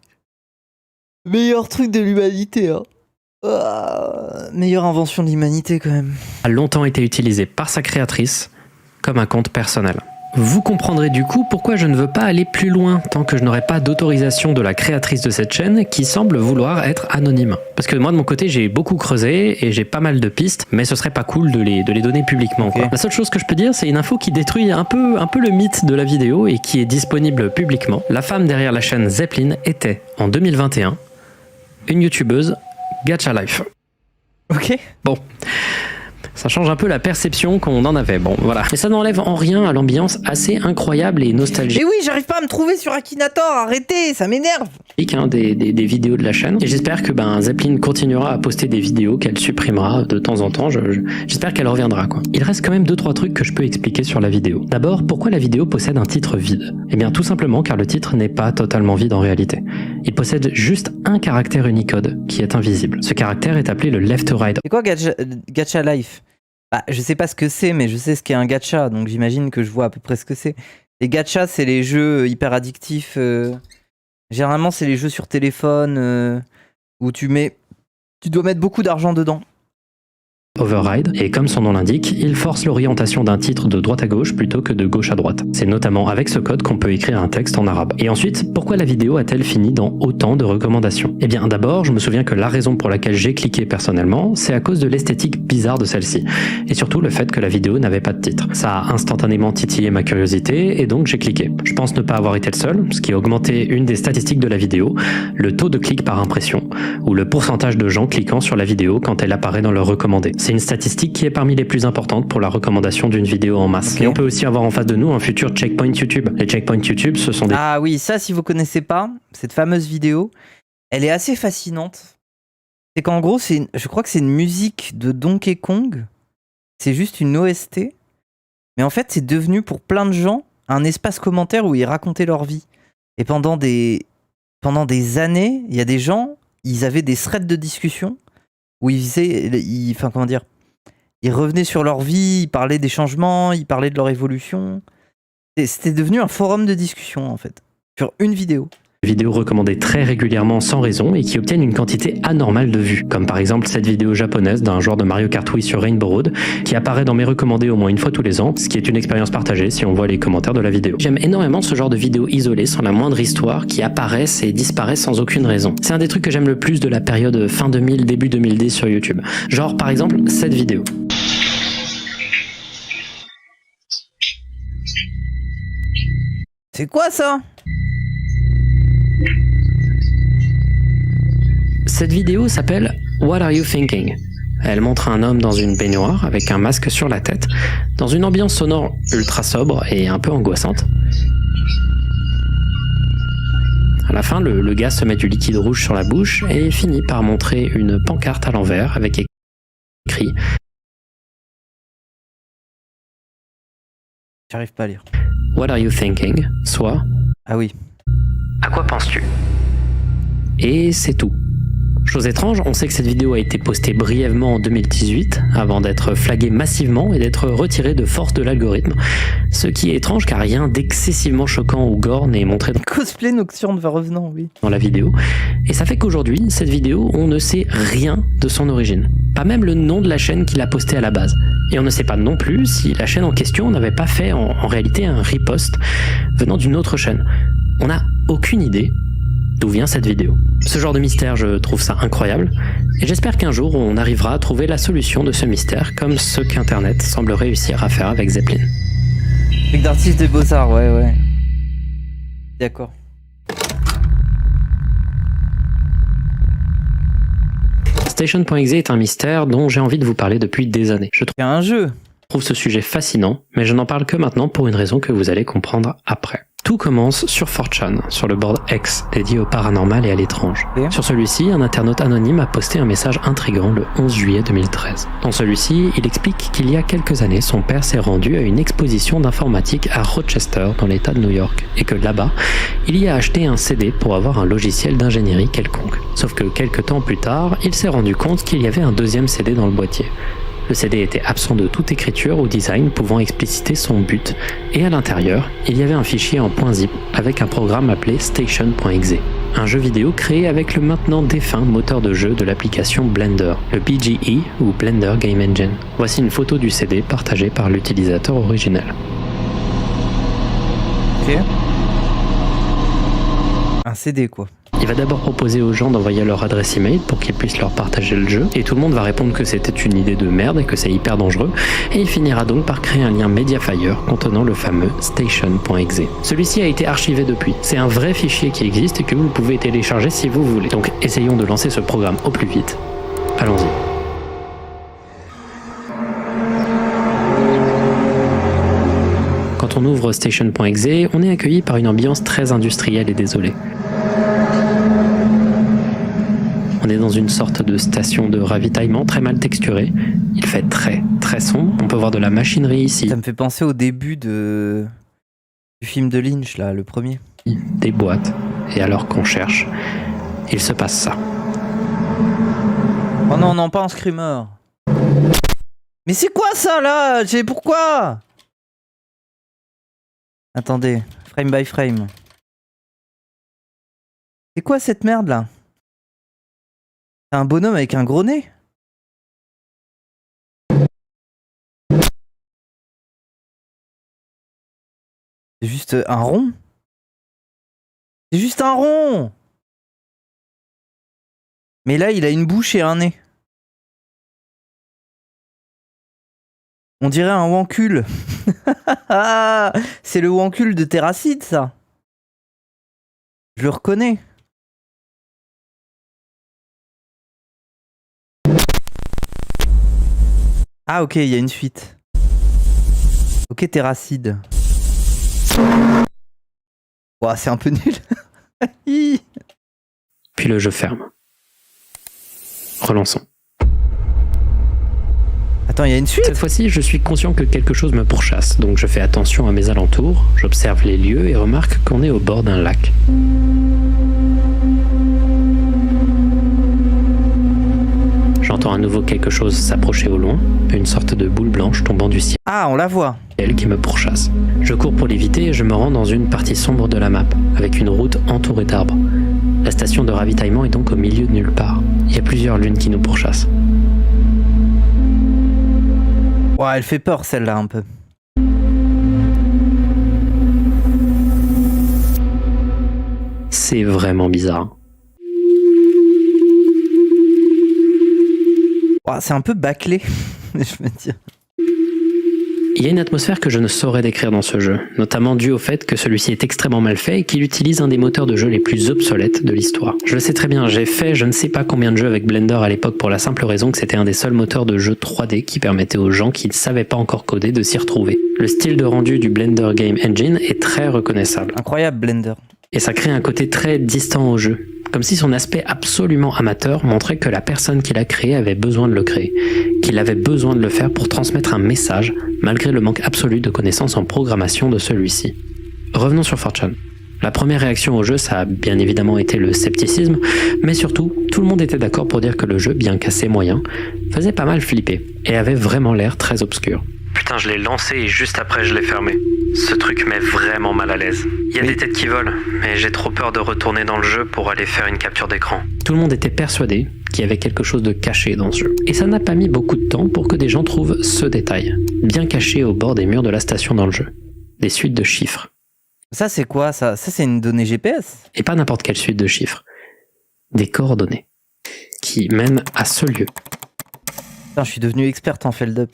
Meilleur truc de l'humanité, hein. Meilleure invention de l'humanité, quand même. longtemps été utilisé par sa créatrice comme un compte personnel. Vous comprendrez du coup pourquoi je ne veux pas aller plus loin tant que je n'aurai pas d'autorisation de la créatrice de cette chaîne qui semble vouloir être anonyme. Parce que moi de mon côté j'ai beaucoup creusé et j'ai pas mal de pistes, mais ce serait pas cool de les donner publiquement. Ok. La seule chose que je peux dire, c'est une info qui détruit un peu le mythe de la vidéo et qui est disponible publiquement. La femme derrière la chaîne Zeppelin était, en 2021, une youtubeuse Gacha Life. Ok. Bon. Ça change un peu la perception qu'on en avait. Bon, voilà. Mais ça n'enlève en rien à l'ambiance assez incroyable et nostalgique Et oui, j'arrive pas à me trouver sur Akinator, arrêtez, ça m'énerve. des vidéos de la chaîne. Et j'espère que Zeppelin continuera à poster des vidéos qu'elle supprimera de temps en temps. J'espère qu'elle reviendra, quoi. Il reste quand même 2-3 trucs que je peux expliquer sur la vidéo. D'abord, pourquoi la vidéo possède un titre vide? Eh bien, tout simplement car le titre n'est pas totalement vide en réalité. Il possède juste un caractère Unicode qui est invisible. Ce caractère est appelé le left to right. C'est quoi Gacha Life? Bah, je sais pas ce que c'est, mais je sais ce qu'est un gacha, donc j'imagine que je vois à peu près ce que c'est. Les gachas, c'est les jeux hyper addictifs. Généralement, c'est les jeux sur téléphone où tu dois mettre beaucoup d'argent dedans. Override, et comme son nom l'indique, il force l'orientation d'un titre de droite à gauche plutôt que de gauche à droite. C'est notamment avec ce code qu'on peut écrire un texte en arabe. Et ensuite, pourquoi la vidéo a-t-elle fini dans autant de recommandations? Eh bien d'abord, je me souviens que la raison pour laquelle j'ai cliqué personnellement, c'est à cause de l'esthétique bizarre de celle-ci. Et surtout le fait que la vidéo n'avait pas de titre. Ça a instantanément titillé ma curiosité, et donc j'ai cliqué. Je pense ne pas avoir été le seul, ce qui a augmenté une des statistiques de la vidéo, le taux de clic par impression, ou le pourcentage de gens cliquant sur la vidéo quand elle apparaît dans leurs recommandés. C'est une statistique qui est parmi les plus importantes pour la recommandation d'une vidéo en masse. Okay. Et on peut aussi avoir en face de nous un futur checkpoint YouTube. Les checkpoints YouTube, ce sont des... Ah oui, ça, si vous connaissez pas, cette fameuse vidéo, elle est assez fascinante. C'est qu'en gros, je crois que c'est une musique de Donkey Kong. C'est juste une OST. Mais en fait, c'est devenu pour plein de gens un espace commentaire où ils racontaient leur vie. Et pendant des années, il y a des gens, ils avaient des threads de discussion où ils revenaient sur leur vie, ils parlaient des changements, ils parlaient de leur évolution. C'était devenu un forum de discussion, en fait, sur une vidéo. Vidéos recommandées très régulièrement sans raison et qui obtiennent une quantité anormale de vues. Comme par exemple cette vidéo japonaise d'un joueur de Mario Kart Wii sur Rainbow Road qui apparaît dans mes recommandés au moins une fois tous les ans, ce qui est une expérience partagée si on voit les commentaires de la vidéo. J'aime énormément ce genre de vidéos isolées sans la moindre histoire qui apparaissent et disparaissent sans aucune raison. C'est un des trucs que j'aime le plus de la période fin 2000, début 2010 sur YouTube. Genre par exemple cette vidéo. C'est quoi ça ? Cette vidéo s'appelle What Are You Thinking? Elle montre un homme dans une baignoire avec un masque sur la tête, dans une ambiance sonore ultra sobre et un peu angoissante. À la fin, le gars se met du liquide rouge sur la bouche et finit par montrer une pancarte à l'envers avec écrit J'arrive pas à lire. What are you thinking? Soit Ah oui. à quoi penses-tu? Et c'est tout. Chose étrange, on sait que cette vidéo a été postée brièvement en 2018, avant d'être flaguée massivement et d'être retirée de force de l'algorithme. Ce qui est étrange car rien d'excessivement choquant ou gore n'est montré Cosplay nocturne va revenant, oui. dans la vidéo. Et ça fait qu'aujourd'hui, cette vidéo, on ne sait rien de son origine. Pas même le nom de la chaîne qui l'a postée à la base. Et on ne sait pas non plus si la chaîne en question n'avait pas fait en réalité un repost venant d'une autre chaîne. On n'a aucune idée d'où vient cette vidéo. Ce genre de mystère, je trouve ça incroyable, et j'espère qu'un jour on arrivera à trouver la solution de ce mystère, comme ce qu'Internet semble réussir à faire avec Zeppelin. Truc d'artiste des beaux-arts, ouais. D'accord. Station.exe est un mystère dont j'ai envie de vous parler depuis des années. Je Il y a un jeu. trouve ce sujet fascinant, mais je n'en parle que maintenant pour une raison que vous allez comprendre après. Tout commence sur 4chan, sur le board X, dédié au paranormal et à l'étrange. Ok. Sur celui-ci, un internaute anonyme a posté un message intriguant le 11 juillet 2013. Dans celui-ci, il explique qu'il y a quelques années, son père s'est rendu à une exposition d'informatique à Rochester, dans l'état de New York, et que là-bas, il y a acheté un CD pour avoir un logiciel d'ingénierie quelconque. Sauf que quelques temps plus tard, il s'est rendu compte qu'il y avait un deuxième CD dans le boîtier. Le CD était absent de toute écriture ou design pouvant expliciter son but, et à l'intérieur, il y avait un fichier en .zip avec un programme appelé Station.exe, un jeu vidéo créé avec le maintenant défunt moteur de jeu de l'application Blender, le BGE ou Blender Game Engine. Voici une photo du CD partagée par l'utilisateur original. Ok. Un CD quoi. Il va d'abord proposer aux gens d'envoyer leur adresse email pour qu'ils puissent leur partager le jeu, et tout le monde va répondre que c'était une idée de merde et que c'est hyper dangereux, et il finira donc par créer un lien Mediafire contenant le fameux station.exe. Celui-ci a été archivé depuis. C'est un vrai fichier qui existe et que vous pouvez télécharger si vous voulez. Donc essayons de lancer ce programme au plus vite. Allons-y. Quand on ouvre station.exe, on est accueilli par une ambiance très industrielle et désolée. On est dans une sorte de station de ravitaillement très mal texturée. Il fait très très sombre. On peut voir de la machinerie ici. Ça me fait penser au début du film de Lynch, là, le premier. Des boîtes. Et alors qu'on cherche, il se passe ça. Oh non, non, pas un screamer. Mais c'est quoi ça, là? Pourquoi? Attendez, frame by frame. C'est quoi cette merde, là? C'est un bonhomme avec un gros nez? C'est juste un rond? C'est juste un rond! Mais là, il a une bouche et un nez. On dirait un wancule. C'est le wancule de Terracide, ça. Je le reconnais. Ah ok, il y a une suite. Ok, Terracide. Ouah, c'est un peu nul. Puis le jeu ferme. Relançons. Attends, il y a une suite? Cette fois-ci, je suis conscient que quelque chose me pourchasse, donc je fais attention à mes alentours, j'observe les lieux et remarque qu'on est au bord d'un lac. J'entends à nouveau quelque chose s'approcher au loin, une sorte de boule blanche tombant du ciel Ah, on la voit. qui me pourchasse. Je cours pour l'éviter et je me rends dans une partie sombre de la map, avec une route entourée d'arbres. La station de ravitaillement est donc au milieu de nulle part. Il y a plusieurs lunes qui nous pourchassent. Ouais, elle fait peur celle-là un peu. C'est vraiment bizarre. Ouais, c'est un peu bâclé, je me dis. Il y a une atmosphère que je ne saurais décrire dans ce jeu, notamment due au fait que celui-ci est extrêmement mal fait et qu'il utilise un des moteurs de jeu les plus obsolètes de l'histoire. Je le sais très bien, j'ai fait je ne sais pas combien de jeux avec Blender à l'époque pour la simple raison que c'était un des seuls moteurs de jeu 3D qui permettait aux gens qui ne savaient pas encore coder de s'y retrouver. Le style de rendu du Blender Game Engine est très reconnaissable. Incroyable Blender. Et ça crée un côté très distant au jeu, comme si son aspect absolument amateur montrait que la personne qui l'a créé avait besoin de le créer, qu'il avait besoin de le faire pour transmettre un message, malgré le manque absolu de connaissances en programmation de celui-ci. Revenons sur 4chan. La première réaction au jeu, ça a bien évidemment été le scepticisme, mais surtout, tout le monde était d'accord pour dire que le jeu, bien qu'assez moyen, faisait pas mal flipper, et avait vraiment l'air très obscur. Putain, je l'ai lancé et juste après je l'ai fermé. Ce truc met vraiment mal à l'aise. Il y a des têtes qui volent, mais j'ai trop peur de retourner dans le jeu pour aller faire une capture d'écran. Tout le monde était persuadé qu'il y avait quelque chose de caché dans ce jeu. Et ça n'a pas mis beaucoup de temps pour que des gens trouvent ce détail, bien caché au bord des murs de la station dans le jeu. Des suites de chiffres. Ça c'est quoi ça? Ça c'est une donnée GPS? Et pas n'importe quelle suite de chiffres. Des coordonnées. Qui mènent à ce lieu. Putain, je suis devenu experte en Feldup.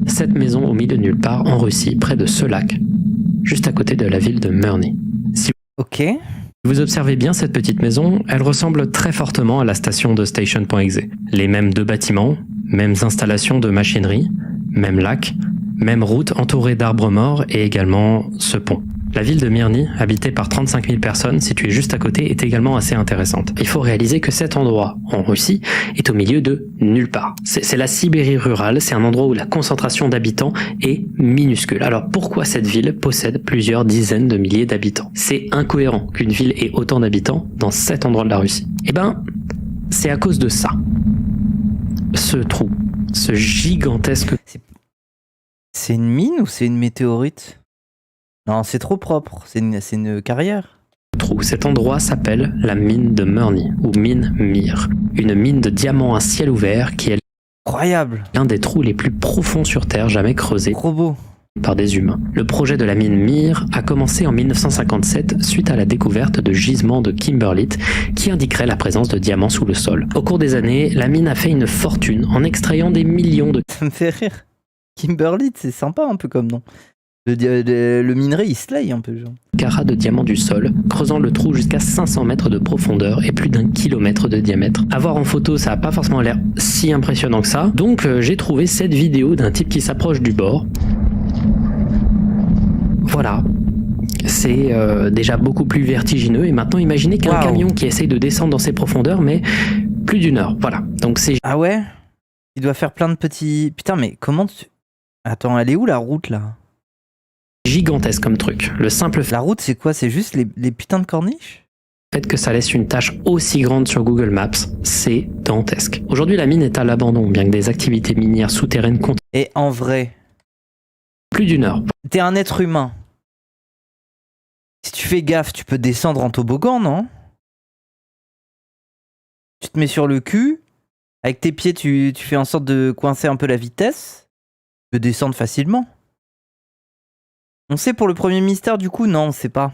Cette maison au milieu de nulle part en Russie, près de ce lac, juste à côté de la ville de Murny. Si Ok. vous observez bien cette petite maison, elle ressemble très fortement à la station de station.exe. Les mêmes deux bâtiments, mêmes installations de machinerie, même lac, même route entourée d'arbres morts et également ce pont. La ville de Myrny, habitée par 35 000 personnes, située juste à côté, est également assez intéressante. Il faut réaliser que cet endroit, en Russie, est au milieu de nulle part. C'est la Sibérie rurale, c'est un endroit où la concentration d'habitants est minuscule. Alors pourquoi cette ville possède plusieurs dizaines de milliers d'habitants? C'est incohérent qu'une ville ait autant d'habitants dans cet endroit de la Russie. Eh ben, c'est à cause de ça. Ce trou, ce gigantesque... C'est une mine ou c'est une météorite? Non, c'est trop propre, c'est une carrière. Trou. Cet endroit s'appelle la mine de Murny, ou mine Mir. Une mine de diamants à ciel ouvert qui est Incroyable. L'un des trous les plus profonds sur Terre jamais creusés Trop beau. par des humains. Le projet de la mine Mir a commencé en 1957 suite à la découverte de gisements de kimberlite qui indiqueraient la présence de diamants sous le sol. Au cours des années, la mine a fait une fortune en extrayant des millions de Ça me fait rire. Kimberlite, c'est sympa un peu comme nom. Le minerai, il slay un peu, genre. carats de diamants du sol, creusant le trou jusqu'à 500 mètres de profondeur et plus d'1 kilomètre de diamètre. À voir en photo, ça n'a pas forcément l'air si impressionnant que ça, donc j'ai trouvé cette vidéo d'un type qui s'approche du bord. Voilà. C'est déjà beaucoup plus vertigineux, et maintenant imaginez qu'un Waouh. camion qui essaye de descendre dans ces profondeurs, mais plus d'une heure. Voilà. Donc c'est Ah ouais? Il doit faire plein de petits... Putain, mais comment tu... Attends, elle est où la route, là? gigantesque comme truc. Le simple La route, c'est quoi? C'est juste les putains de corniches? fait que ça laisse une tâche aussi grande sur Google Maps, c'est dantesque. Aujourd'hui, la mine est à l'abandon, bien que des activités minières souterraines continuent. Et en vrai, Plus d'une heure. t'es un être humain. Si tu fais gaffe, tu peux descendre en toboggan, non? Tu te mets sur le cul, avec tes pieds, tu fais en sorte de coincer un peu la vitesse. Tu peux descendre facilement. On sait pour le premier mystère, du coup? Non, on sait pas.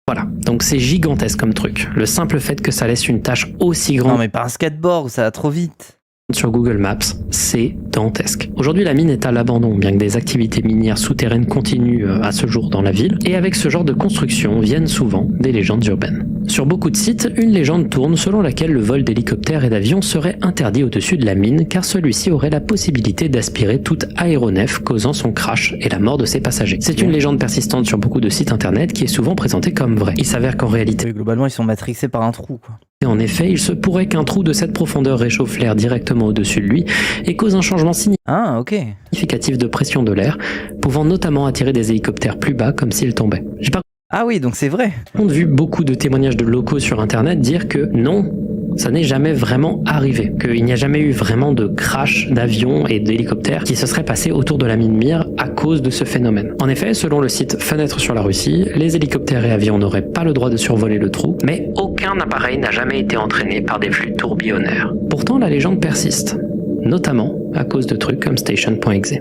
Voilà, donc c'est gigantesque comme truc. Le simple fait que ça laisse une tâche aussi Non, grande mais pas un skateboard, ça va trop vite. sur Google Maps, c'est dantesque. Aujourd'hui, la mine est à l'abandon, bien que des activités minières souterraines continuent à ce jour dans la ville, et avec ce genre de construction viennent souvent des légendes urbaines. Sur beaucoup de sites, une légende tourne selon laquelle le vol d'hélicoptères et d'avions serait interdit au-dessus de la mine, car celui-ci aurait la possibilité d'aspirer toute aéronef, causant son crash et la mort de ses passagers. C'est une légende persistante sur beaucoup de sites internet qui est souvent présentée comme vraie. Il s'avère qu'en réalité, Oui, globalement, ils sont matrixés par un trou, quoi. en effet, il se pourrait qu'un trou de cette profondeur réchauffe l'air directement au-dessus de lui et cause un changement Ah, ok. significatif de pression de l'air, pouvant notamment attirer des hélicoptères plus bas comme s'ils tombaient. J'ai par Ah oui, donc c'est vrai. contre vu beaucoup de témoignages de locaux sur internet dire que non, ça n'est jamais vraiment arrivé, qu'il n'y a jamais eu vraiment de crash d'avions et d'hélicoptères qui se seraient passés autour de la mine Mir à cause de ce phénomène. En effet, selon le site Fenêtre sur la Russie, les hélicoptères et avions n'auraient pas le droit de survoler le trou, mais aucun appareil n'a jamais été entraîné par des flux tourbillonnaires. Pourtant, la légende persiste, notamment à cause de trucs comme Station.exe.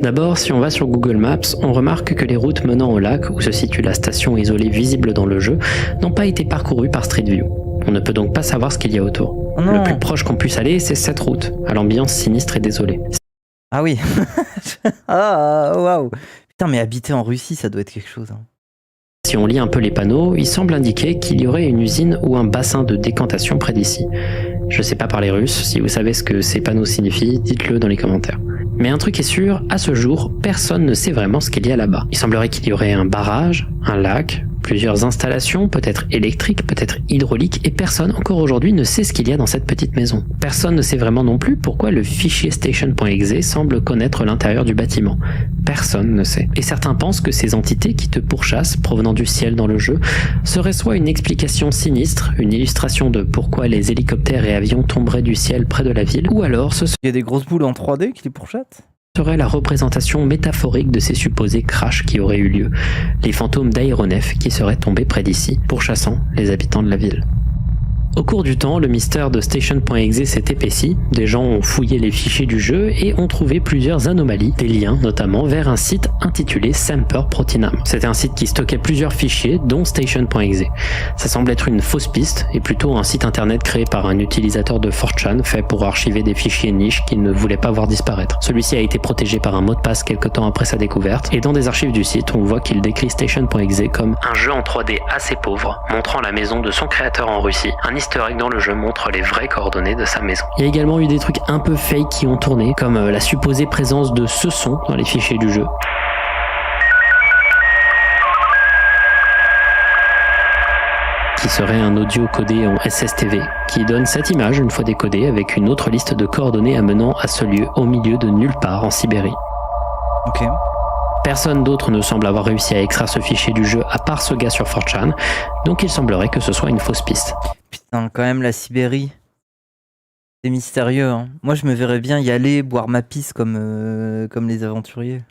D'abord, si on va sur Google Maps, on remarque que les routes menant au lac où se situe la station isolée visible dans le jeu n'ont pas été parcourues par Street View. On ne peut donc pas savoir ce qu'il y a autour. Oh non. Le plus proche qu'on puisse aller, c'est cette route, à l'ambiance sinistre et désolée. Ah oui. Ah, waouh. Putain, mais habiter en Russie, ça doit être quelque chose. Hein. Si on lit un peu les panneaux, il semble indiquer qu'il y aurait une usine ou un bassin de décantation près d'ici. Je sais pas parler russe, si vous savez ce que ces panneaux signifient, dites-le dans les commentaires. Mais un truc est sûr, à ce jour, personne ne sait vraiment ce qu'il y a là-bas. Il semblerait qu'il y aurait un barrage, un lac, plusieurs installations, peut-être électriques, peut-être hydrauliques, et personne encore aujourd'hui ne sait ce qu'il y a dans cette petite maison. Personne ne sait vraiment non plus pourquoi le fichier Station.exe semble connaître l'intérieur du bâtiment. Personne ne sait. Et certains pensent que ces entités qui te pourchassent, provenant du ciel dans le jeu, seraient soit une explication sinistre, une illustration de pourquoi les hélicoptères et avions tomberaient du ciel près de la ville, ou alors ce Il y a des grosses boules en 3D qui les pourchattent? serait la représentation métaphorique de ces supposés crashs qui auraient eu lieu, les fantômes d'aéronefs qui seraient tombés près d'ici, pourchassant les habitants de la ville. Au cours du temps, le mystère de Station.exe s'est épaissi, des gens ont fouillé les fichiers du jeu et ont trouvé plusieurs anomalies, des liens notamment vers un site intitulé Semper Protinam. C'était un site qui stockait plusieurs fichiers, dont Station.exe. Ça semble être une fausse piste, et plutôt un site internet créé par un utilisateur de 4chan fait pour archiver des fichiers niches qu'il ne voulait pas voir disparaître. Celui-ci a été protégé par un mot de passe quelque temps après sa découverte, et dans des archives du site, on voit qu'il décrit Station.exe comme un jeu en 3D assez pauvre, montrant la maison de son créateur en Russie. Un easter egg dans le jeu montre les vraies coordonnées de sa maison. Il y a également eu des trucs un peu fake qui ont tourné, comme la supposée présence de ce son dans les fichiers du jeu. Qui serait un audio codé en SSTV, qui donne cette image une fois décodée avec une autre liste de coordonnées amenant à ce lieu au milieu de nulle part en Sibérie. Ok. Personne d'autre ne semble avoir réussi à extraire ce fichier du jeu à part ce gars sur 4chan, donc il semblerait que ce soit une fausse piste. Putain, quand même, la Sibérie. C'est mystérieux, hein. Moi, je me verrais bien y aller, boire ma pisse comme les aventuriers.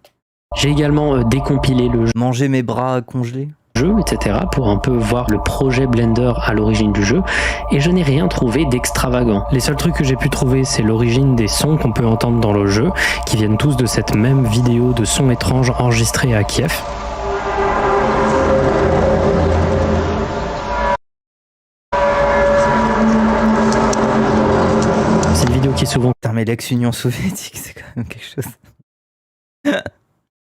J'ai également décompilé le jeu Manger mes bras congelés. jeu, etc. pour un peu voir le projet Blender à l'origine du jeu, et je n'ai rien trouvé d'extravagant. Les seuls trucs que j'ai pu trouver, c'est l'origine des sons qu'on peut entendre dans le jeu, qui viennent tous de cette même vidéo de sons étranges enregistrés à Kiev. C'est une vidéo qui est souvent Putain, mais l'ex-Union soviétique, c'est quand même quelque chose.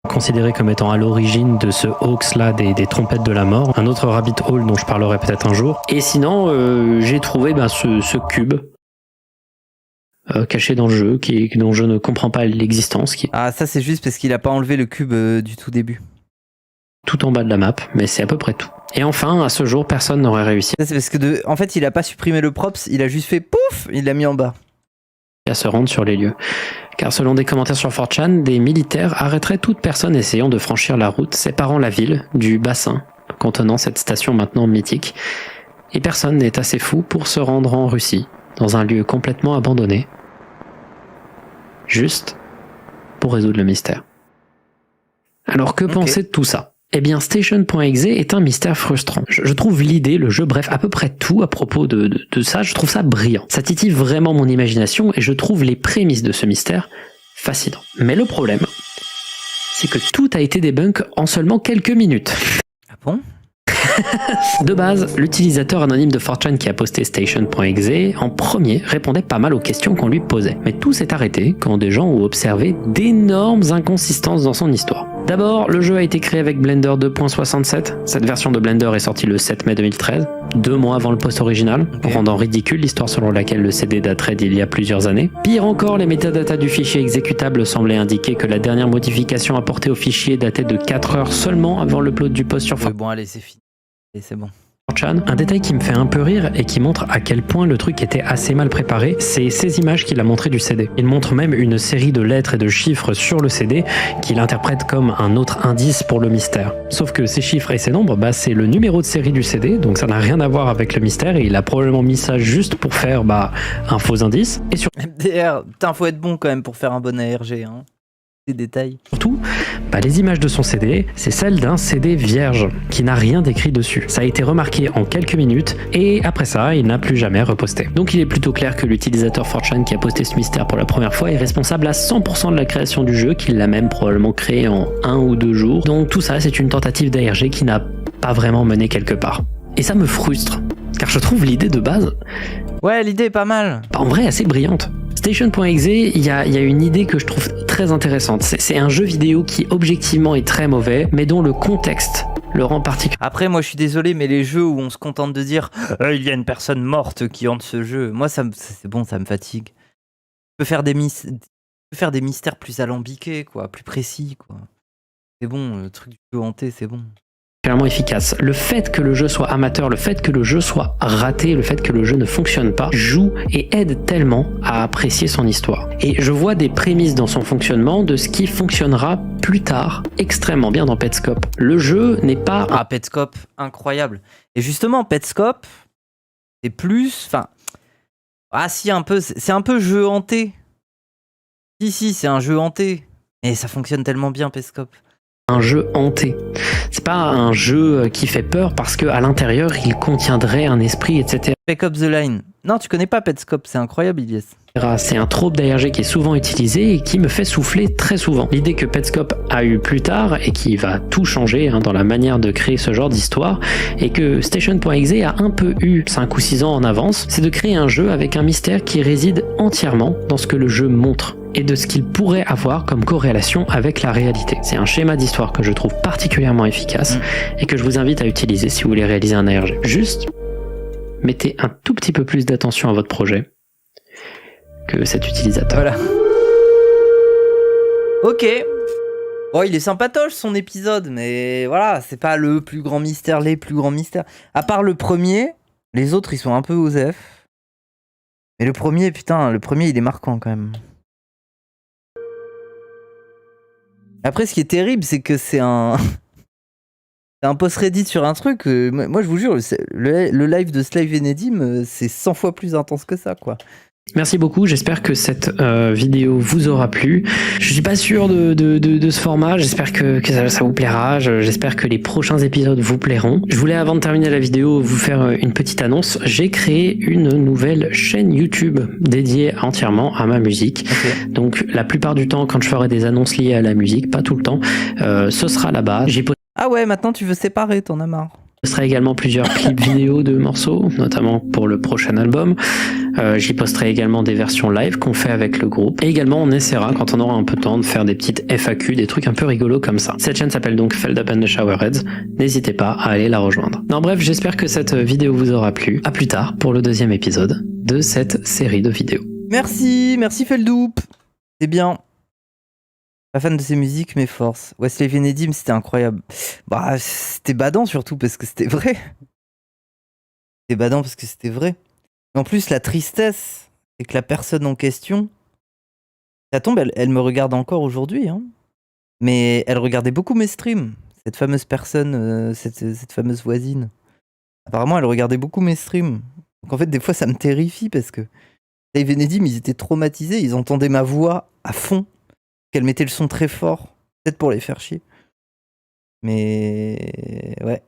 considéré comme étant à l'origine de ce hoax là des trompettes de la mort, un autre rabbit hole dont je parlerai peut-être un jour. Et sinon j'ai trouvé ce cube caché dans le jeu dont je ne comprends pas l'existence, qui est Ah, ça c'est juste parce qu'il a pas enlevé le cube du tout début. tout en bas de la map, mais c'est à peu près tout. Et enfin, à ce jour, personne n'aurait réussi Ça c'est parce que en fait il a pas supprimé le props, il a juste fait pouf, il l'a mis en bas. à se rendre sur les lieux. Car selon des commentaires sur 4chan, des militaires arrêteraient toute personne essayant de franchir la route séparant la ville du bassin contenant cette station maintenant mythique. Et personne n'est assez fou pour se rendre en Russie, dans un lieu complètement abandonné, juste pour résoudre le mystère. Alors que penser de tout ça ? Eh bien, Station.exe est un mystère frustrant. Je trouve l'idée, le jeu, bref, à peu près tout à propos de ça, je trouve ça brillant. Ça titille vraiment mon imagination et je trouve les prémices de ce mystère fascinants. Mais le problème, c'est que tout a été débunk en seulement quelques minutes. Ah bon ? De base, l'utilisateur anonyme de 4chan qui a posté Station.exe en premier répondait pas mal aux questions qu'on lui posait. Mais tout s'est arrêté quand des gens ont observé d'énormes inconsistances dans son histoire. D'abord, le jeu a été créé avec Blender 2.67. Cette version de Blender est sortie le 7 mai 2013, 2 mois avant le post original, rendant ridicule l'histoire selon laquelle le CD daterait d'il y a plusieurs années. Pire encore, les métadatas du fichier exécutable semblaient indiquer que la dernière modification apportée au fichier datait de 4 heures seulement avant l'upload du post sur 4chan. Bon allez, c'est fini. Et c'est bon. Un détail qui me fait un peu rire et qui montre à quel point le truc était assez mal préparé, c'est ces images qu'il a montrées du CD. Il montre même une série de lettres et de chiffres sur le CD qu'il interprète comme un autre indice pour le mystère. Sauf que ces chiffres et ces nombres, c'est le numéro de série du CD, donc ça n'a rien à voir avec le mystère et il a probablement mis ça juste pour faire un faux indice. Et MDR, putain, faut être bon quand même pour faire un bon ARG, hein. Des détails. Surtout, les images de son CD, c'est celle d'un CD vierge, qui n'a rien d'écrit dessus. Ça a été remarqué en quelques minutes, et après ça, il n'a plus jamais reposté. Donc il est plutôt clair que l'utilisateur 4chan qui a posté ce mystère pour la première fois est responsable à 100% de la création du jeu, qu'il l'a même probablement créé en 1 ou 2 jours. Donc tout ça, c'est une tentative d'ARG qui n'a pas vraiment mené quelque part. Et ça me frustre, car je trouve l'idée de base... Ouais, l'idée est pas mal. En vrai, assez brillante. Station.exe, il y a une idée que je trouve très intéressante. C'est un jeu vidéo qui objectivement est très mauvais, mais dont le contexte le rend particulier. Après, moi je suis désolé, mais les jeux où on se contente de dire il y a une personne morte qui hante ce jeu, moi c'est bon, ça me fatigue. Je peux faire des mystères plus alambiqués, quoi, plus précis, quoi. C'est bon, le truc du jeu hanté, c'est bon. Clairement efficace. Le fait que le jeu soit amateur, le fait que le jeu soit raté, le fait que le jeu ne fonctionne pas, joue et aide tellement à apprécier son histoire. Et je vois des prémices dans son fonctionnement de ce qui fonctionnera plus tard extrêmement bien dans Petscop. Le jeu n'est pas... Ah, Petscop, incroyable. Et justement, Petscop, c'est plus... Enfin... Ah si, un peu, c'est un peu jeu hanté. Si, c'est un jeu hanté. Et ça fonctionne tellement bien, Petscop. Un jeu hanté. C'est pas un jeu qui fait peur parce que à l'intérieur il contiendrait un esprit, etc. Pick up the line. Non, tu connais pas Petscop, c'est incroyable, Ilyes. C'est un trope d'ARG qui est souvent utilisé et qui me fait souffler très souvent. L'idée que Petscop a eu plus tard et qui va tout changer dans la manière de créer ce genre d'histoire et que Station.exe a un peu eu 5 ou 6 ans en avance, c'est de créer un jeu avec un mystère qui réside entièrement dans ce que le jeu montre et de ce qu'il pourrait avoir comme corrélation avec la réalité. C'est un schéma d'histoire que je trouve particulièrement efficace et que je vous invite à utiliser si vous voulez réaliser un ARG. Juste, mettez un tout petit peu plus d'attention à votre projet que cet utilisateur. Voilà. Ok. Bon, il est sympatoche son épisode, mais voilà, c'est pas le plus grand mystère, les plus grands mystères. À part le premier, les autres ils sont un peu osef. Mais le premier, putain, il est marquant quand même. Après, ce qui est terrible, c'est que c'est un post Reddit sur un truc. Moi, je vous jure, le live de Slave Enedim, c'est 100 fois plus intense que ça, quoi. Merci beaucoup, j'espère que cette vidéo vous aura plu. Je suis pas sûr de ce format, j'espère que ça vous plaira, j'espère que les prochains épisodes vous plairont. Je voulais avant de terminer la vidéo vous faire une petite annonce. J'ai créé une nouvelle chaîne YouTube dédiée entièrement à ma musique. Ok. Donc la plupart du temps quand je ferai des annonces liées à la musique, pas tout le temps, ce sera là-bas. J'y Ah ouais, maintenant tu veux séparer, t'en as marre. posterai également plusieurs clips vidéo de morceaux, notamment pour le prochain album. J'y posterai également des versions live qu'on fait avec le groupe. Et également, on essaiera, quand on aura un peu de temps, de faire des petites FAQ, des trucs un peu rigolos comme ça. Cette chaîne s'appelle donc Feld Up and the Showerheads. N'hésitez pas à aller la rejoindre. Non, bref, j'espère que cette vidéo vous aura plu. À plus tard pour le deuxième épisode de cette série de vidéos. Merci Feldup. C'est bien. Pas fan de ses musiques, mais force. Wesley Venedim, c'était incroyable. Bah, c'était badant surtout parce que c'était vrai. C'était badant parce que c'était vrai. En plus, la tristesse, c'est que la personne en question, ça tombe, elle me regarde encore aujourd'hui, hein. Mais elle regardait beaucoup mes streams. Cette fameuse personne, cette fameuse voisine. Apparemment, elle regardait beaucoup mes streams. Donc en fait, des fois, ça me terrifie parce que Wesley Venedim, ils étaient traumatisés. Ils entendaient ma voix à fond. Qu'elle mettait le son très fort, peut-être pour les faire chier. Mais ouais.